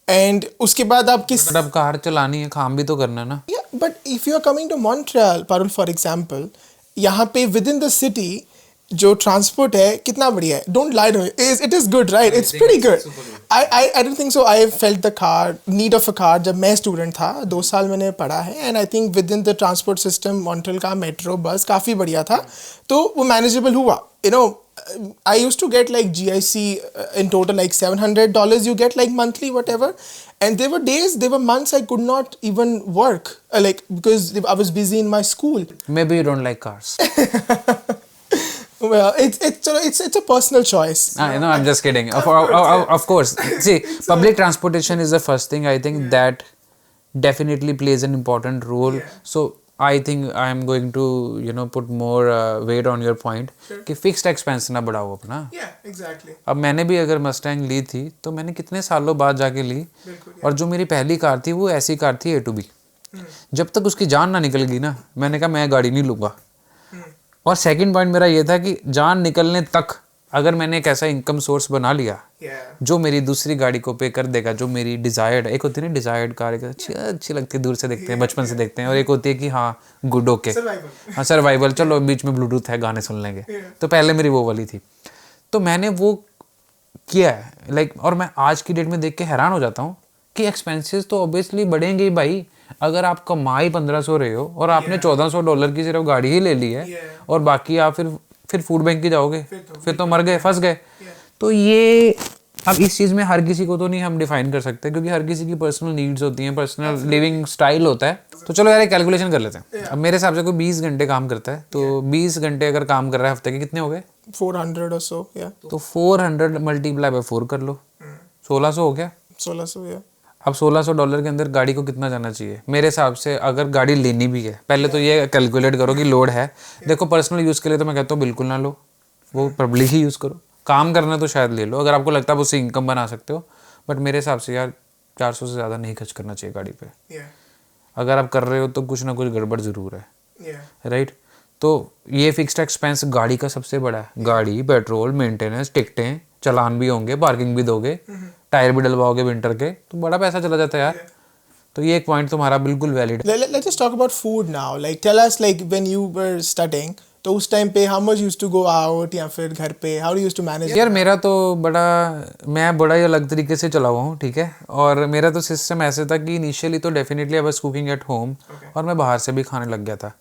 And उसके बाद आप किस अब कार चलानी है, काम भी तो करना है ना। Yeah, but if you are coming to Montreal, Parul, for example, यहाँ पे within the city जो ट्रांसपोर्ट है कितना बढ़िया है, don't lie to me, it is good, right? It's pretty good. I don't think so I felt the car need of a car जब मैं स्टूडेंट था, 2 साल मैंने पढ़ा है, and I think within the transport system Montreal का मेट्रो बस काफ़ी बढ़िया था, तो वो मैनेजेबल हुआ। You know, I used to get like GIC in total like $700 you get like monthly whatever, and there were days, there were months I could not even work like because I was busy in my school. Maybe you don't like cars. Well, it's a personal choice. No, I'm just kidding. Of course. See, public transportation is the first thing. I think that definitely plays an important role. So I think I'm going to, put more weight on your point कि fixed expense ना बढ़ाओ अपना. Yeah, exactly. अब मैंने भी अगर मस्टैंग ली थी तो मैंने कितने सालों बाद जाके ली, और जो मेरी पहली कार थी वो ऐसी कार थी A to B. जब तक उसकी जान ना निकल गई ना, मैंने कहा मैं गाड़ी नहीं लूँगा। और सेकंड पॉइंट मेरा ये था कि जान निकलने तक अगर मैंने एक ऐसा इनकम सोर्स बना लिया जो मेरी दूसरी गाड़ी को पे कर देगा, जो मेरी डिजायर्ड, एक होती है ना डिजायर्ड कार, अच्छी लगती है, दूर से देखते हैं, बचपन से देखते हैं, और एक होती है कि हाँ गुड ओके, हाँ सर्वाइवल, चलो बीच में ब्लूटूथ है गाने सुन लेंगे, तो पहले मेरी वो वाली थी, तो मैंने वो किया है लाइक। और मैं आज की डेट में देख के हैरान हो जाता हूँ कि एक्सपेंसेस तो ऑब्वियसली बढ़ेंगे ही भाई। अगर आप कमा ही 1500 रहे हो और आपने $1400 की सिर्फ गाड़ी ही ले ली है, और बाकी आप फिर फूड बैंक की जाओगे, फिर तो मर गए, फंस गए। तो ये अब इस चीज़ में हर किसी को तो नहीं हम डिफाइन कर सकते, क्योंकि हर किसी की पर्सनल नीड्स होती हैं, पर्सनल लिविंग स्टाइल होता है। तो चलो यार एक कैलकुलेशन कर लेते हैं। अब मेरे हिसाब से कोई 20 घंटे काम करता है, तो 20 घंटे अगर काम कर रहा है हफ्ते के, कितने हो गए? 400 or so, yeah. तो 400 मल्टीप्लाई बाय 4 कर लो, 1600 हो गया। 1600, yeah. अब $1600 के अंदर गाड़ी को कितना जाना चाहिए मेरे हिसाब से? अगर गाड़ी लेनी भी है, पहले तो ये कैलकुलेट करो कि लोड है। देखो पर्सनल यूज़ के लिए तो मैं कहता हूँ बिल्कुल ना लो, वो पब्लिक ही यूज़ करो। काम करना तो शायद ले लो अगर आपको लगता है उससे इनकम बना सकते हो, बट मेरे हिसाब से यार 400 से ज़्यादा नहीं खर्च करना चाहिए गाड़ी पे। अगर आप कर रहे हो तो कुछ ना कुछ गड़बड़ ज़रूर है, राइट? तो ये फिक्स्ड एक्सपेंस गाड़ी का सबसे बड़ा है। गाड़ी, पेट्रोल, मेंटेनेंस, टिकटें, चलान भी होंगे, पार्किंग भी दोगे, टायर भी डलवाओगे विंटर के, तो बड़ा पैसा चला जाता है यार। तो ये एक पॉइंट तुम्हारा बिल्कुल वैलिड है। Let's just talk about food now. Like tell us like when you were studying, तो उस टाइम पे how much used to go out या फिर घर पे, how do you used to manage? यार मेरा तो मैं बड़ा ही अलग तरीके से चला हुआ हूँ, ठीक है। और मेरा तो सिस्टम ऐसे था कि इनिशियली तो definitely I was cooking at home, और मैं बाहर से भी खाने लग गया था।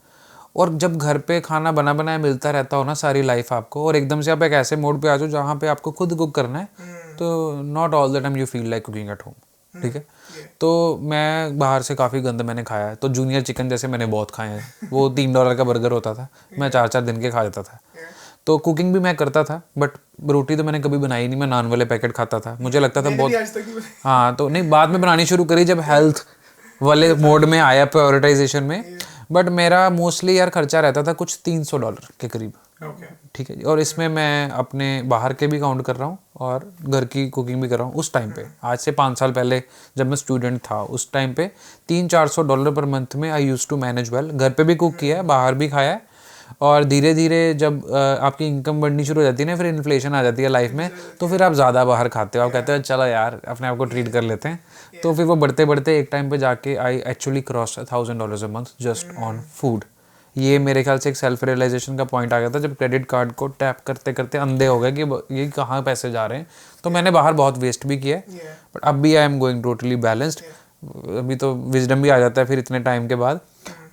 और जब घर पे खाना बना बनाया मिलता रहता हो ना सारी लाइफ आपको, और एकदम से आप एक ऐसे मोड पे आ जाओ जहाँ पे आपको खुद कुक करना है, तो not all the time you feel like cooking at home, ठीक है। तो मैं बाहर से काफ़ी गंद मैंने खाया है। तो जूनियर चिकन जैसे मैंने बहुत खाए हैं, वो $3 का बर्गर होता था, मैं 4-4 दिन के खा लेता था। तो कुकिंग भी मैं करता था, बट रोटी तो मैंने कभी बनाई नहीं, मैं नान वाले पैकेट खाता था, मुझे लगता था बहुत। हाँ तो नहीं, बाद में बनानी शुरू करी जब हेल्थ वाले मोड में आया, प्रायोरिटाइजेशन में। बट मेरा मोस्टली यार खर्चा रहता था कुछ $300 के करीब। ठीक है जी, और इसमें मैं अपने बाहर के भी काउंट कर रहा हूँ और घर की कुकिंग भी कर रहा हूँ। उस टाइम पे, आज से 5 साल पहले जब मैं स्टूडेंट था, उस टाइम पे $300-400 पर मंथ में आई यूज़ टू मैनेज वेल। घर पे भी कुक किया है, बाहर भी खाया है। और धीरे धीरे जब आपकी इनकम बढ़नी शुरू हो जाती है ना, फिर इन्फ्लेशन आ जाती है लाइफ में, तो फिर आप ज़्यादा बाहर खाते हो, आप कहते हो चलो यार अपने आप को ट्रीट कर लेते हैं। तो फिर वो बढ़ते बढ़ते एक टाइम पे जाके I actually cross $1,000 a month just on food. ये मेरे ख्याल से एक सेल्फ रियलाइजेशन का पॉइंट आ गया था जब क्रेडिट कार्ड को टैप करते करते अंधे हो गए कि ये कहाँ पैसे जा रहे हैं। तो मैंने बाहर बहुत वेस्ट भी किया है, बट अब भी आई एम गोइंग टोटली बैलेंस्ड। अभी तो विजडम भी आ जाता है फिर इतने टाइम के बाद।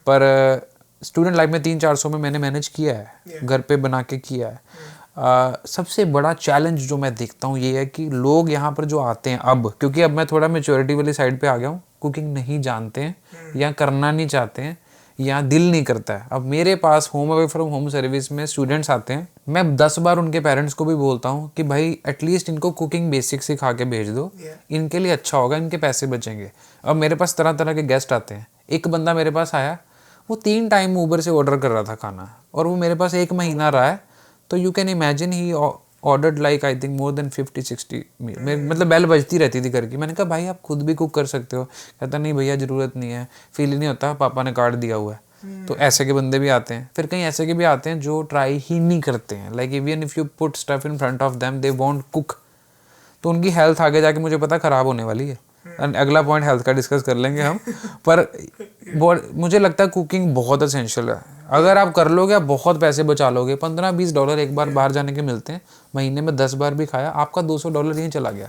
पर स्टूडेंट लाइफ में 300-400 में मैंने मैनेज किया है, घर पे बना के किया है। सबसे बड़ा चैलेंज जो मैं देखता हूँ ये है कि लोग यहाँ पर जो आते हैं अब, क्योंकि अब मैं थोड़ा मेच्योरिटी वाली साइड पे आ गया हूँ, कुकिंग नहीं जानते हैं या करना नहीं चाहते हैं या दिल नहीं करता है। अब मेरे पास home away from home service में स्टूडेंट्स आते हैं, मैं 10 बार उनके पेरेंट्स को भी बोलता हूँ कि भाई एटलीस्ट इनको कुकिंग बेसिक सिखा के भेज दो, इनके लिए अच्छा होगा, इनके पैसे बचेंगे। अब मेरे पास तरह तरह के गेस्ट आते हैं। एक बंदा मेरे पास आया, वो 3 टाइम ऊबर से ऑर्डर कर रहा था खाना, और वो मेरे पास 1 महीना रहा है। तो you can imagine he ordered like I think more than 50-60 मील। मतलब बेल बजती रहती थी घर की। मैंने कहा भाई आप खुद भी कुक कर सकते हो। कहता नहीं भैया ज़रूरत नहीं है, फील ही नहीं होता, पापा ने कार्ड दिया हुआ है। तो ऐसे के बंदे भी आते हैं। फिर कहीं ऐसे के भी आते हैं जो ट्राई ही नहीं करते हैं, like even if you put stuff in front of them they won't cook. तो उनकी हेल्थ आगे जाके मुझे पता ख़राब होने वाली है। अगला पॉइंट हेल्थ का डिस्कस कर लेंगे हम। पर मुझे लगता है कुकिंग बहुत एसेंशियल है। अगर आप कर लोगे आप बहुत पैसे बचा लोगे। $15-20 एक बार बाहर जाने के मिलते हैं, महीने में 10 बार भी खाया आपका $200 यहीं चला गया।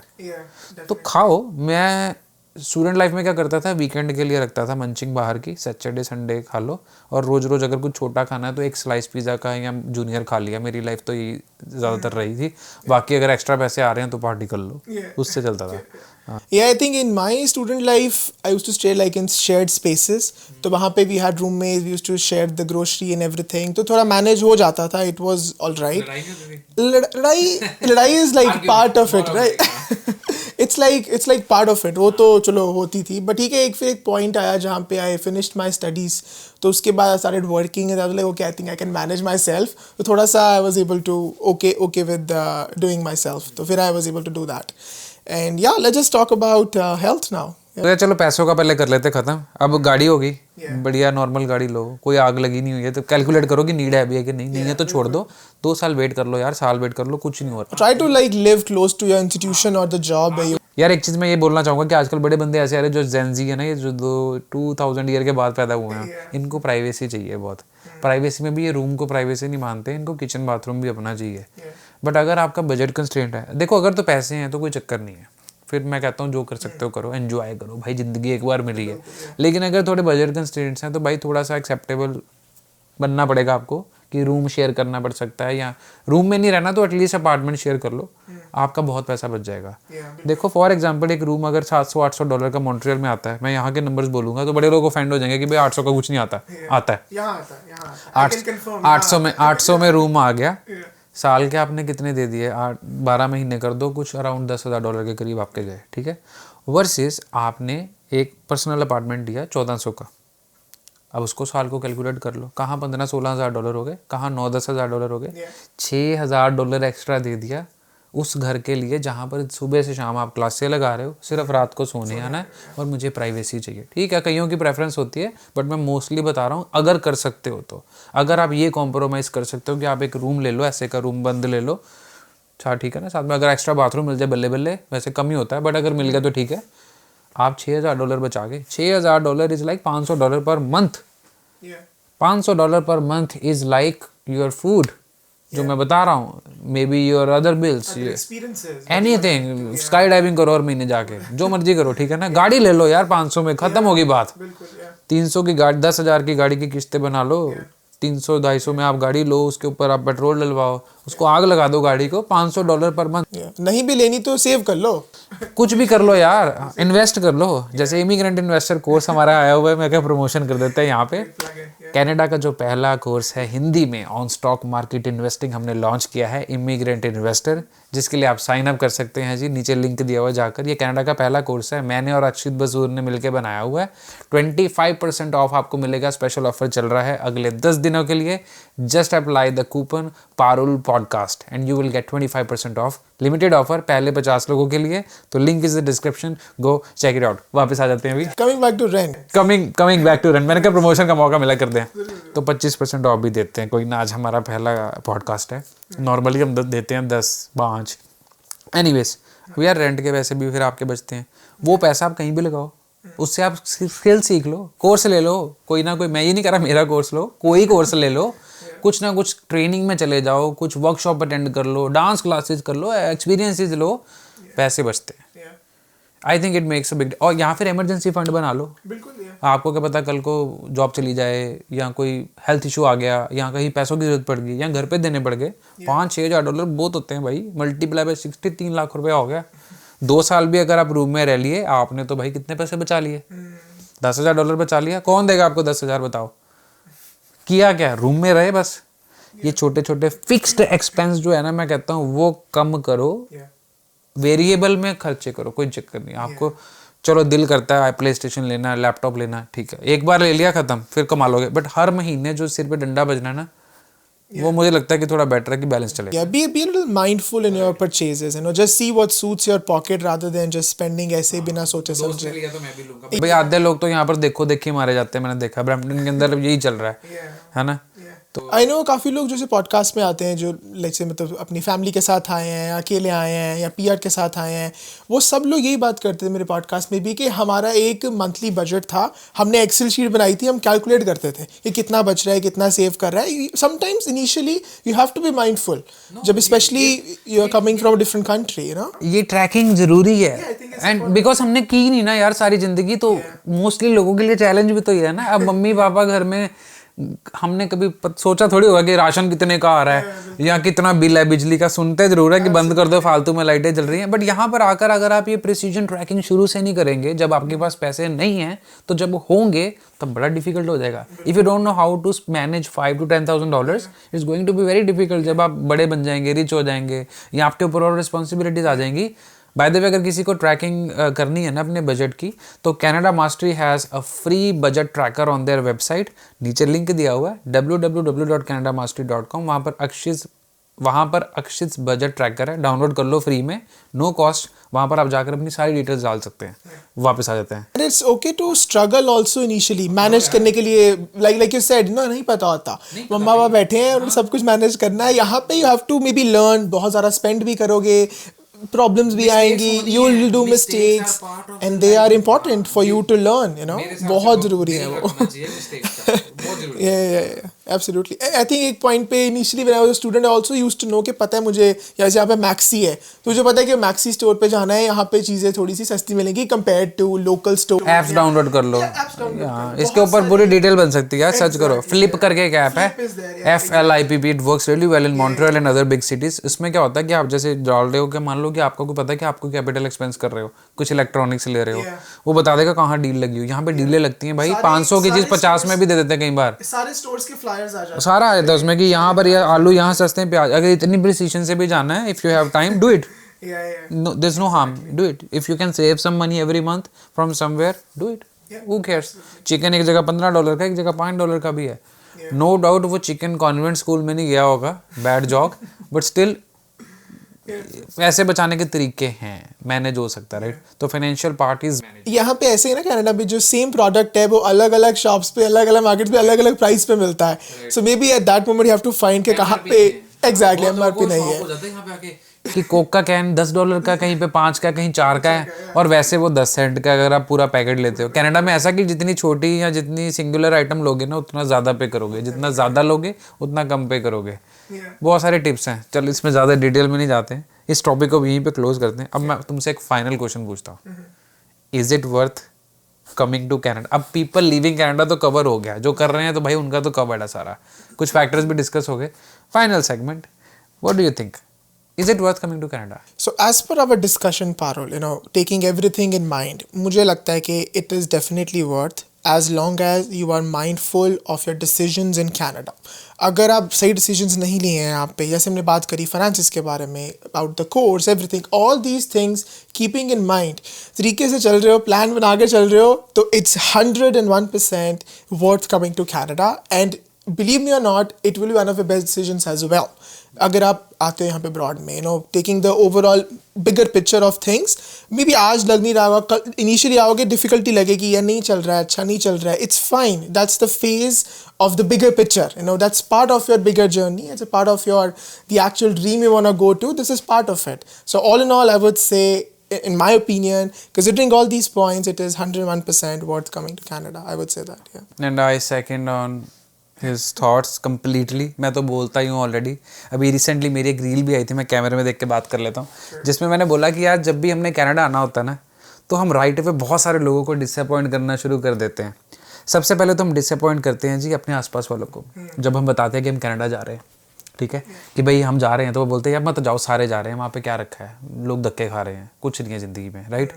तो खाओ। मैं स्टूडेंट लाइफ में क्या करता था, वीकेंड के लिए रखता था मंचिंग बाहर की, सैटरडे संडे खा लो, और रोज़ रोज़ अगर कुछ छोटा खाना है तो एक स्लाइस पिज़्ज़ा का या जूनियर खा लिया। मेरी लाइफ तो ये ज़्यादातर रही थी। बाकी अगर एक्स्ट्रा पैसे आ रहे हैं तो पार्टी कर लो, उससे चलता था। Yeah, I think in my student life, I used to stay like in shared spaces. तो वहाँ पे we had roommates, we used to share the grocery and everything. तो थोड़ा manage हो जाता था, it was all right. लड़ाई is like part of it, right? it's like part of it. वो तो चलो होती थी, but ठीक है। फिर एक point आया जहाँ पे I finished my studies. तो उसके बाद I started working and I was like, okay, I think I can manage myself. तो थोड़ा सा I was able to okay with doing myself. तो फिर I was able to do that. And yeah, let's just talk about health now. तो चलो पैसों का पहले कर लेते खत्म। अब गाड़ी होगी, बढ़िया नॉर्मल गाड़ी लो, कोई आग लगी नहीं हुई है तो कैलकुलेट करो कि नीड है अभी है कि नहीं है तो छोड़ दो। 2 साल वेट कर लो यार, साल वेट कर लो, कुछ नहीं हो रहा। Try to like live close to your institution or the job where you. यार एक चीज़ मैं ये बोलना चाहूँगा कि आजकल बड़े बंदे ऐसे आ रहे हैं जो जेनजी है ना, ये जो 2000 ईयर के बाद पैदा हुए हैं, इनको प्राइवेसी चाहिए बहुत। प्राइवेसी में भी ये रूम को प्राइवेसी नहीं मानते, इनको किचन बाथरूम भी अपना चाहिए। बट अगर आपका बजट कंस्ट्रेंट है, देखो अगर तो पैसे हैं तो कोई चक्कर नहीं है, फिर मैं कहता हूँ जो कर सकते हो करो, एंजॉय करो भाई, ज़िंदगी एक बार मिली है। लेकिन अगर थोड़े बजट कंस्ट्रेंट्स हैं तो भाई थोड़ा सा एक्सेप्टेबल बनना पड़ेगा आपको कि रूम शेयर करना पड़ सकता है, या रूम में नहीं रहना तो एटलीस्ट अपार्टमेंट शेयर कर लो, आपका बहुत पैसा बच जाएगा। देखो फॉर एग्जांपल एक रूम अगर $700-800 का मॉन्ट्रियल में आता है, मैं यहाँ के नंबर्स बोलूँगा तो बड़े लोग ऑफेंड हो जाएंगे कि भाई 800 का कुछ नहीं आता है। आता है 800 में रूम आ गया। साल के आपने कितने दे दिए, 12 महीने कर दो, कुछ अराउंड $10,000 के करीब आपके गए। ठीक है, वर्सेस आपने एक पर्सनल अपार्टमेंट दिया 1400 का। अब उसको साल को कैलकुलेट कर लो, कहाँ $15,000-16,000 हो गए, कहाँ $9,000-10,000 हो गए। $6,000 एक्स्ट्रा दे दिया उस घर के लिए जहाँ पर सुबह से शाम आप क्लास से लगा रहे हो, सिर्फ रात को सोने आना है और मुझे प्राइवेसी चाहिए। ठीक है, कईयों की प्रेफरेंस होती है, बट मैं मोस्टली बता रहा हूँ अगर कर सकते हो तो। अगर आप ये कॉम्प्रोमाइज़ कर सकते हो कि आप एक रूम ले लो, ऐसे का रूम बंद ले लो, अच्छा ठीक है ना, साथ में अगर एक्स्ट्रा बाथरूम मिल जाए बल्ले बल्ले, वैसे कम ही होता है बट अगर मिल गया तो ठीक है। आप $6,000 बचा गए। $6,000 is like $500 per month. $500 per month is like your food, जो मैं बता रहा हूँ, may be your other bills, anything, sky diving करो और महीने जाके जो मर्जी करो। ठीक है ना, गाड़ी ले लो यार 500 में खत्म होगी बात। 300 की गाड़ी, 10,000 की गाड़ी की किस्तें बना लो, 300-250 में आप गाड़ी लो, उसके ऊपर आप पेट्रोल डलवाओ, उसको आग लगा दो गाड़ी को। $500 पर मंथ। नहीं भी लेनी तो सेव कर लो, कुछ भी कर लो यार, इन्वेस्ट कर लो। जैसे इमिग्रेंट इन्वेस्टर कोर्स हमारा आया हुआ है, मैं क्या प्रमोशन कर देता है यहाँ पे। कनाडा का जो पहला कोर्स है हिंदी में ऑन स्टॉक मार्केट इन्वेस्टिंग हमने लॉन्च किया है, इमिग्रेंट इन्वेस्टर, जिसके लिए आप साइन अप कर सकते हैं जी, नीचे लिंक दिया हुआ है जाकर। ये कनाडा का पहला कोर्स है, मैंने और अक्षित बसूर ने मिलकर बनाया हुआ है। 25% ऑफ आपको मिलेगा, स्पेशल ऑफर चल रहा है अगले 10 दिनों के लिए। Just apply the coupon Parul podcast and you will get 25% off, limited offer पहले 50 लोगों के लिए। तो link is the description, go check it out. वापस आ जाते हैं अभी, coming back to rent, coming back to run. मैंने कहा प्रमोशन का मौका मिला कर दें, तो 25% ऑफ भी देते हैं, कोई ना। आज हमारा पहला पॉडकास्ट है, नॉर्मली हम देते हैं 10, 5। एनीवेज, यार रेंट के पैसे भी फिर आपके बचते हैं, वो पैसा आप कहीं भी लगाओ, उससे आप स्किल सीख लो, कोर्स ले लो, कोई ना कोई। मैं ये नहीं कह रहा मेरा कोर्स लो, कोई कोर्स ले लो, कुछ ना कुछ ट्रेनिंग में चले जाओ, कुछ वर्कशॉप अटेंड कर लो, डांस क्लासेस कर लो, एक्सपीरियंसेस लो, पैसे बचते हैं। I think it makes a big. और यहाँ फिर इमरजेंसी फंड बना लो, बिल्कुल। आपको क्या पता कल को जॉब चली जाए, या कोई हेल्थ इशू आ गया, या कहीं पैसों की जरूरत पड़ गई, या घर पे देने पड़ गए। $5-6 बहुत होते हैं भाई, मल्टीप्लाई बाय 60, 3 लाख रुपया हो गया। 2 साल भी अगर आप रूम में रह लिए आपने, तो भाई कितने पैसे बचा लिए? $10,000 बचा लिया। कौन देगा आपको 10,000 बताओ? किया क्या? रूम में रहे बस। ये छोटे छोटे फिक्स्ड एक्सपेंस जो है ना, मैं कहता हूँ वो कम करो, वेरिएबल में खर्चे करो, कोई चक्कर नहीं आपको। चलो दिल करता है प्ले स्टेशन लेना, लैपटॉप लेना, ठीक है, एक बार ले लिया खत्म, फिर कमा लोगे। बट हर महीने जो सिर पे डंडा बजना है ना, वो मुझे लगता है कि थोड़ा बेटर है कि बैलेंस चले। be a little mindful in your purchases, just see what suits your pocket rather than just spending ऐसे बिना सोचे समझे। भाई आधे लोग तो यहाँ पर देखो देखी मारे जाते हैं, मैंने देखा ब्रैम्पटन के अंदर यही चल रहा है ना। तो आई नो काफ़ी लोग जैसे पॉडकास्ट में आते हैं जो लाइक से मतलब अपनी फैमिली के साथ आए हैं, अकेले आए हैं, या पीआर के साथ आए हैं, वो सब लोग यही बात करते थे मेरे पॉडकास्ट में भी कि हमारा एक मंथली बजट था, हमने एक्सेल शीट बनाई थी, हम कैलकुलेट करते थे कि कितना बच रहा है, कितना सेव कर रहा है। Sometimes initially you have to be mindful, जब specially you are coming from a different country, you know. ये ट्रैकिंग जरूरी है, एंड बिकॉज हमने की नहीं ना यार सारी जिंदगी, तो मोस्टली लोगों के लिए चैलेंज भी तो ये है ना। अब मम्मी पापा घर में, हमने कभी सोचा थोड़ी होगा कि राशन कितने का आ रहा है या कितना बिल है बिजली का। सुनते जरूर है कि बंद कर दो फालतू में लाइटें जल रही हैं, बट यहाँ पर आकर अगर आप ये प्रिसीजन ट्रैकिंग शुरू से नहीं करेंगे, जब आपके पास पैसे नहीं हैं, तो जब होंगे तब बड़ा डिफिकल्ट हो जाएगा। If you don't know how to manage $5,000 to $10,000, it's going to be very difficult. जब आप बड़े बन जाएंगे, रिच हो जाएंगे, या आपके ऊपर और रिस्पॉन्सिबिलिटीज आ जाएंगी। बाय द वे, अगर किसी को ट्रैकिंग करनी है ना अपने बजट की, तो Canada mastery has a free budget tracker on their website, नीचे लिंक दिया हुआ है www.canadamastery.com। वहाँ पर अक्षित बजट ट्रैकर है, डाउनलोड कर लो फ्री में, नो कॉस्ट। वहाँ पर आप जाकर अपनी सारी डिटेल्स डाल सकते हैं। वापस आ जाते हैं। And it's okay to struggle also initially, manage करने के लिए, like you said, ना नहीं पता होता, मम्मा पापा बैठे हैं और सब कुछ मैनेज करना है। यहाँ पे you have to maybe learn, बहुत ज़्यादा स्पेंड भी करोगे, प्रॉब्लम्स भी आएंगी, you will do mistakes, and they are important for you to learn, you know, बहुत ज़रूरी है वो। एब्सोल्युटली। आई थिंक एक पॉइंट पे initially when I was a student I also used to know कि पता है मुझे यहाँ पे मैक्सी है, तो मुझे पता है कि मैक्सी स्टोर पे जाना है, यहाँ पे चीज़ें थोड़ी सी सस्ती मिलेंगी compared to local store. Apps download कर लो, इसके ऊपर पूरी डिटेल बन सकती है, सर्च करो। फ्लिप करके एक ऐप है, FLIPP, it works really well in Montreal and other big cities. इसमें क्या होता है कि आप जैसे डाल रहे हो कि मान लो कि आपको को पता है कि आपको कैपिटल एक्सपेंस कर रहे हो, कुछ इलेक्ट्रॉनिक्स ले रहे हो, वो बता देगा कहाँ डील लगी हो। यहाँ पे डीलें लगती हैं भाई, 500 की चीज़ 50 में भी दे देते हैं कई बार। सारे स्टोर्स के फ्लायर्स आ जाते हैं, सारा आ जाता है उसमें कि यहाँ पर ये आलू यहाँ सस्ते हैं, प्याज। अगर इतनी प्रिसीजन से भी जाना है, if you have time, do it. No, there's no harm. Do it. If you can save some money every month from somewhere, do it. Who cares? Chicken एक जगह $15 का, एक जगह $5 का भी है। No doubt वो चिकन कॉन्वेंट स्कूल में नहीं गया होगा, बैड जॉक, बट स्टिल पैसे बचाने के तरीके हैं, मैनेज हो सकता है, राइट? तो फाइनेंशियल पार्ट इज यहाँ पे ऐसे ही ना, कनाडा में जो सेम प्रोडक्ट है वो अलग अलग शॉप्स पे, अलग अलग मार्केट्स पे अलग अलग प्राइस पे मिलता है। So maybe at that moment you have to find के कहाँ पे एग्जैक्टली एमआरपी नहीं है। कि कोक का कैन $10 का, कहीं पे 5 का, कहीं 4 का है, और वैसे वो 10 सेंट का अगर आप पूरा पैकेट लेते हो। कनाडा में ऐसा कि जितनी छोटी या जितनी सिंगुलर आइटम लोगे ना, उतना ज़्यादा पे करोगे, जितना ज़्यादा लोगे उतना कम पे करोगे। बहुत सारे टिप्स हैं, चल इसमें ज़्यादा डिटेल में नहीं जाते हैं, इस टॉपिक को यहीं पे क्लोज करते हैं। अब मैं तुमसे एक फाइनल क्वेश्चन पूछता हूँ, is it worth coming to Canada? अब पीपल लिविंग कैनेडा तो कवर हो गया, जो कर रहे हैं तो भाई उनका तो कवर्ड है सारा, कुछ फैक्टर्स भी डिस्कस हो गए। Final segment, what do you think? Is it worth coming to Canada? So as per our discussion, Parul, taking everything in mind, मुझे लगता है कि it is definitely worth, as long as you are mindful of your decisions in Canada. अगर आप सही decisions नहीं लिए हैं यहाँ पे, जैसे हमने बात करी finances के बारे में, about the course, everything, all these things keeping in mind, तरीके से चल रहे हो, plan बना के चल रहे हो, तो it's 101% worth coming to Canada, and believe me or not, it will be one of the best decisions as well. अगर आप आते हो यहाँ पे ब्रॉड में, you know, taking the overall bigger picture of things, may be आज लग नहीं रहा होगा, इनिशियली आओगे डिफिकल्टी लगेगी, या नहीं चल रहा है, अच्छा नहीं चल रहा है, it's fine, that's the phase of the bigger picture, you know, that's part of your bigger journey, it's a part of the actual dream you want to go to, this is part of it. So all in all, I would say, in my opinion, considering all these points, it is 101% worth coming to Canada, I would say that, yeah. And I second on his thoughts completely. मैं तो बोलता ही हूँ ऑलरेडी. अभी रिसेंटली मेरी एक रील भी आई थी, मैं कैमरे में देख के बात कर लेता हूँ, जिसमें मैंने बोला कि यार जब भी हमने कनाडा आना होता है ना, तो हम राइट पे बहुत सारे लोगों को डिसअपॉइंट करना शुरू कर देते हैं. सबसे पहले तो हम डिसअपॉइंट करते हैं जी अपने आसपास वालों को. जब हम बताते हैं कि हम कनाडा जा रहे हैं, ठीक है, कि भाई हम जा रहे हैं, तो वो बोलते हैं यार मत जाओ, सारे जा रहे हैं, वहाँ पे क्या रखा है, लोग धक्के खा रहे हैं, कुछ नहीं है ज़िंदगी में, राइट.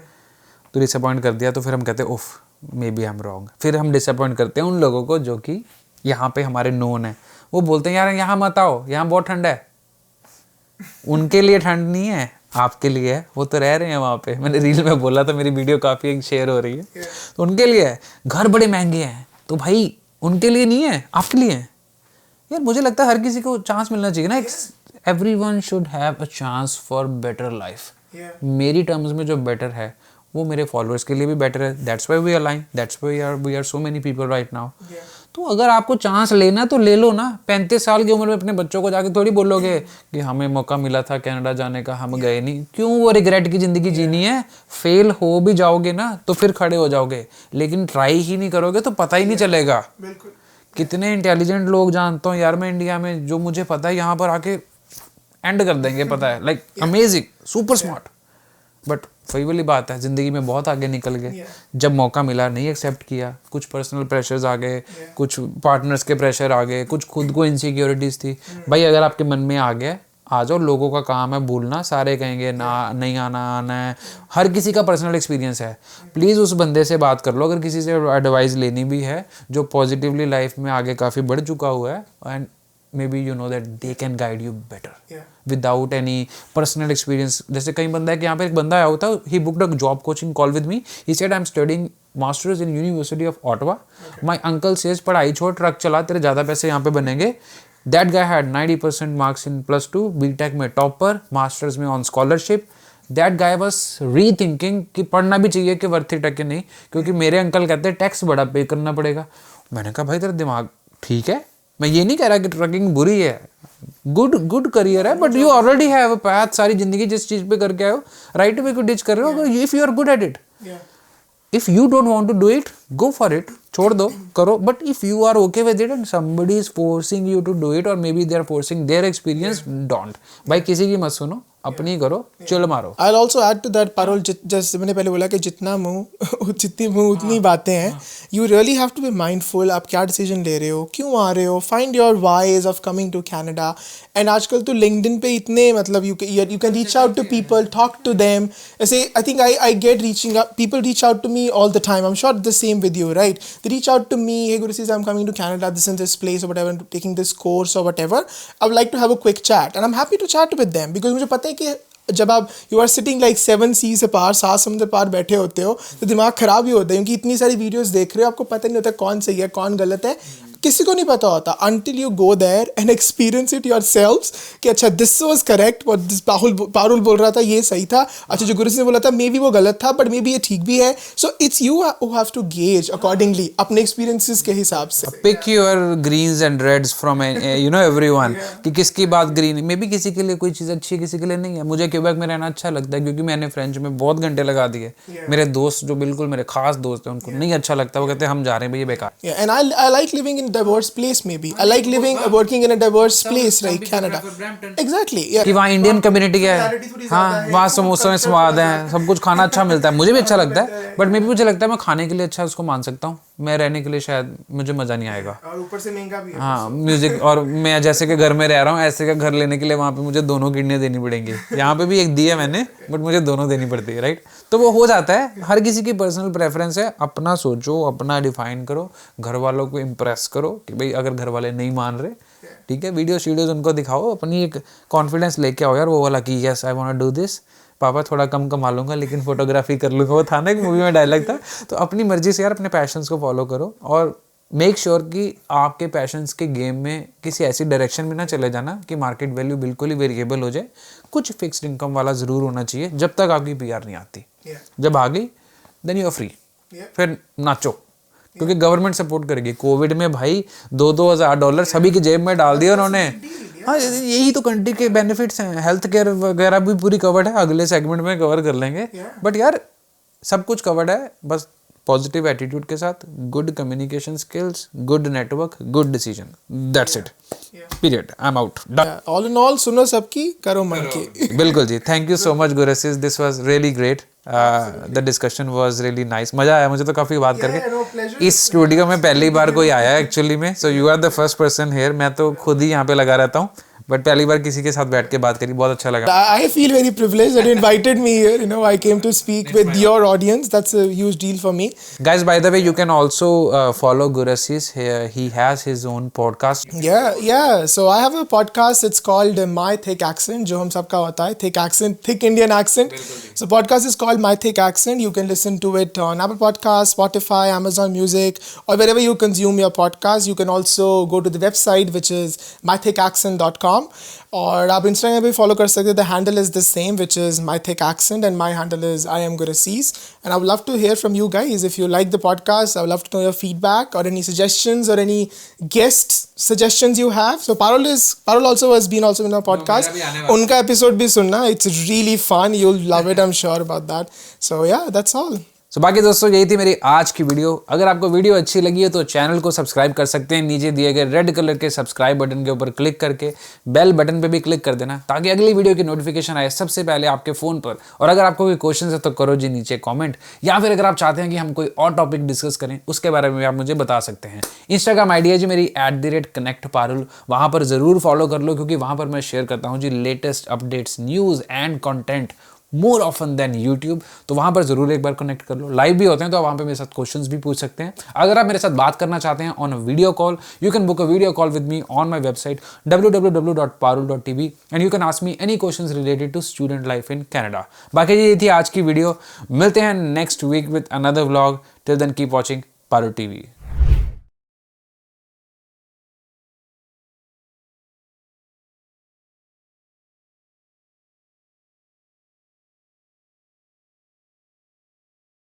तो डिसअपॉइंट कर दिया, तो फिर हम कहते हैं उफ maybe I am wrong. फिर हम डिसअपॉइंट करते हैं उन लोगों को जो कि यहाँ पे हमारे नोन है. वो बोलते हैं यार यहाँ मत आओ, यहाँ बहुत ठंड है. उनके लिए ठंड नहीं है, आपके लिए है, वो तो रह रहे हैं वहाँ पे. मैंने रील में बोला था, मेरी वीडियो काफ़ी शेयर हो रही है. तो उनके लिए है. घर बड़े महंगे हैं, तो भाई उनके लिए नहीं है, आपके लिए है. यार मुझे लगता है हर किसी को चांस मिलना चाहिए ना. Everyone should have a chance for better life. मेरी टर्म्स में जो बेटर है वो मेरे फॉलोअर्स के लिए भी बेटर है. That's why we are line, that's why we are so many people right now. तो अगर आपको चांस लेना तो ले लो ना. 35 साल की उम्र में अपने बच्चों को जाके थोड़ी बोलोगे कि हमें मौका मिला था कनाडा जाने का, हम गए नहीं. क्यों वो रिग्रेट की ज़िंदगी जीनी है? फेल हो भी जाओगे ना तो फिर खड़े हो जाओगे, लेकिन ट्राई ही नहीं करोगे तो पता ही नहीं चलेगा. कितने इंटेलिजेंट लोग जानता हूँ यार मैं इंडिया में, जो मुझे पता है यहाँ पर आके एंड कर देंगे, पता है, like amazing, super smart. But वही वाली बात है, ज़िंदगी में बहुत आगे निकल गए. जब मौका मिला नहीं एक्सेप्ट किया, कुछ पर्सनल प्रेशर्स आ गए, कुछ पार्टनर्स के प्रेशर आ गए, कुछ खुद को इनसिक्योरिटीज़ थी. भाई अगर आपके मन में आ गया, आ जाओ. लोगों का काम है भूलना, सारे कहेंगे ना नहीं आना है. हर किसी का पर्सनल एक्सपीरियंस है. प्लीज़ उस बंदे से बात कर लो अगर किसी से एडवाइस लेनी भी है, जो पॉजिटिवली लाइफ में आगे काफ़ी बढ़ चुका हुआ है, and maybe you know that they can guide you better without any personal experience. जैसे कई बंदा है कि यहाँ पे एक बंदा आया होता है, he booked a job coaching call with me. He said I'm studying masters in University of Ottawa. My uncle says पढ़ाई छोड़, ट्रक चला, तेरे ज़्यादा पैसे यहाँ पे बनेंगे. That guy had 90% marks in +2, BTech में टॉपर, मास्टर्स में on scholarship. That guy was rethinking कि पढ़ना भी चाहिए कि वर्थ इट है कि नहीं, क्योंकि मेरे अंकल कहते हैं टैक्स बड़ा पे करना पड़ेगा. मैंने कहा भाई तेरा दिमाग ठीक है, मैं ये नहीं कह रहा कि ट्रकिंग बुरी है, गुड करियर है, but you already have a path. सारी जिंदगी जिस चीज पे करके आए हो, राइट वे को डिच कर रहे हो. If you are good at it, if you don't want to do it, go for it, छोड़ दो, करो. But if you are okay with it and somebody is forcing you to do it, और maybe they are forcing their experience, don't. भाई किसी की मत सुनो, अपनी करो, चिल मारो. I'll also add to that, Parul, जैसे मैंने पहले बोला कि जितना मुंह जितनी मुंह उतनी बातें हैं. You really have to be mindful आप क्या डिसीजन ले रहे हो, क्यों आ रहे हो. Find your whys of coming to Canada. And आजकल तो LinkedIn पे इतने मतलब you can reach out to people, talk to them. ऐसे I think I get reaching out, people reach out to me all the time. I'm sure the same with you, right? They reach out to me, hey Gurusis, I'm coming to Canada, this and this place or whatever, taking this course or whatever. I would like to have a quick chat, and I'm happy to chat with them because मुझे पता है कि जब आप you are sitting like 7 seas से पार, 7 समुद्र पार बैठे होते हो, तो दिमाग ख़राब ही होता है, क्योंकि इतनी सारी वीडियोस देख रहे हो, आपको पता नहीं होता कौन सही है कौन गलत है. किसी को नहीं पता होता until you go there and experience it yourselves कि अच्छा this was correct, what this Parul बोल रहा था ये सही था, अच्छा जो गुरुजी ने बोला था मे बी वो गलत था, बट मे बी ये ठीक भी है. So it's you who have to gauge accordingly अपने experiences के हिसाब से. Pick your greens and reds from everyone कि किसकी बात ग्रीन है. मे बी किसी के लिए कोई चीज़ अच्छी है, किसी के लिए नहीं है. मुझे क्यूबेक में रहना अच्छा लगता है क्योंकि मैंने फ्रेंच में बहुत घंटे लगा दिए. मेरे दोस्त जो बिल्कुल मेरे खास दोस्त हैं, उनको नहीं अच्छा लगता, वो कहते हैं हम जा रहे हैं भैया बेकार. And I like living in diverse place. Maybe I like living working in a diverse place like Canada. Exactly. कि वहाँ इंडियन कम्युनिटी है, हाँ वहाँ समोसे में स्वाद है, सब कुछ खाना अच्छा मिलता है, मुझे भी अच्छा लगता है, बट मे भी मुझे लगता है मैं खाने के लिए अच्छा उसको मान सकता हूँ. मैं रहने के लिए शायद मुझे मज़ा नहीं आएगा। और ऊपर से महंगा भी है। हाँ म्यूजिक, और मैं जैसे कि घर में रह रहा हूँ, ऐसे का घर लेने के लिए वहाँ पे मुझे दोनों किडनी देनी पड़ेंगी। यहाँ पे भी एक दी है मैंने, बट मुझे दोनों देनी पड़ती है, राइट। तो वो हो जाता है, हर किसी की पर्सनल प्रेफरेंस है। अपना सोचो, अपना डिफाइन करो, घर वालों को इम्प्रेस करो कि भाई अगर घर वाले नहीं मान रहे, ठीक है, वीडियोज उनको दिखाओ, अपनी एक कॉन्फिडेंस लेके आओ यार, वो वाला कि yes I want to do this. पापा थोड़ा कम कमा लूंगा लेकिन फोटोग्राफी कर लूंगा, वो था ना एक मूवी में डायलॉग था। तो अपनी मर्जी से यार अपने पैशंस को फॉलो करो, और मेक श्योर कि आपके पैशंस के गेम में किसी ऐसी डायरेक्शन में ना चले जाना कि मार्केट वैल्यू बिल्कुल ही वेरिएबल हो जाए। कुछ फिक्स्ड इनकम वाला ज़रूर होना चाहिए जब तक आपकी पीआर नहीं आती। जब आ गई देन यू आर फ्री, फिर नाचो, क्योंकि गवर्नमेंट सपोर्ट करेगी। कोविड में भाई $2,000 सभी की जेब में डाल दिया उन्होंने। हाँ, यही तो कंट्री के बेनिफिट्स हैं। हेल्थ केयर वगैरह भी पूरी कवर्ड है, अगले सेगमेंट में कवर कर लेंगे। बट यार सब कुछ कवर्ड है, बस पॉजिटिव एटीट्यूड के साथ, good communication skills, good network, good decision, that's it, period, I am out, done. All in all सुनो सबकी, करो मन की। बिल्कुल जी, thank you so much Gursis, this was really great, the discussion was really nice. मजा आया मुझे तो काफी बात करके। इस स्टूडियो में पहली बार कोई आया एक्चुअली में, so you are the first person here. मैं तो खुद ही यहाँ पे लगा रहता हूँ, बट पहली बार किसी के साथ बैठ के बात करी, बहुत अच्छा लगा। I feel very privileged that you invited me here. You know, I came to speak with your audience. That's a huge deal for me. Guys, by the way, you can also follow Gurasis. He has his own podcast. Yeah. So I have a podcast. It's called My Thick Accent, जो हम सबका होता है, thick accent, thick Indian accent. So podcast is called My Thick Accent. You can listen to it on Apple Podcasts, Spotify, Amazon Music, or wherever you consume your podcast. You can also go to the website, which is mythickaccent.com. और आप इंस्टाग्राम पे फॉलो कर सकते हैं। The handle is the same, which is my thick accent, and my handle is I am Gursis. And I would love to hear from you guys if you like the podcast. I would love to know your feedback और एनी सजेशंस और any guest suggestions you have. So Parul also has been also in our podcast. उनका एपिसोड भी सुनना, it's really fun, you will love it, I am sure about that. So yeah, that's all. तो बाकी दोस्तों यही थी मेरी आज की वीडियो। अगर आपको वीडियो अच्छी लगी है तो चैनल को सब्सक्राइब कर सकते हैं, नीचे दिए गए रेड कलर के सब्सक्राइब बटन के ऊपर क्लिक करके बेल बटन पे भी क्लिक कर देना, ताकि अगली वीडियो की नोटिफिकेशन आए सबसे पहले आपके फ़ोन पर। और अगर आपको कोई क्वेश्चन है तो करो जी नीचे कॉमेंट, या फिर अगर आप चाहते हैं कि हम कोई और टॉपिक डिस्कस करें उसके बारे में आप मुझे बता सकते हैं। इंस्टाग्राम आईडी है जी मेरी @connectparul, वहाँ पर ज़रूर फॉलो कर लो, क्योंकि वहाँ पर मैं शेयर करता हूँ जी latest updates, news and content more often than YouTube. तो वहाँ पर ज़रूर एक बार कनेक्ट कर लो, लाइव भी होते हैं तो वहाँ पे मेरे साथ क्वेश्चंस भी पूछ सकते हैं। अगर आप मेरे साथ बात करना चाहते हैं on a video call, you can book a video call with me on my website www.parul.tv and you can ask me any questions related to student life in Canada. बाकी ये थी आज की वीडियो, मिलते हैं next week with another vlog. Till then keep watching Parul TV.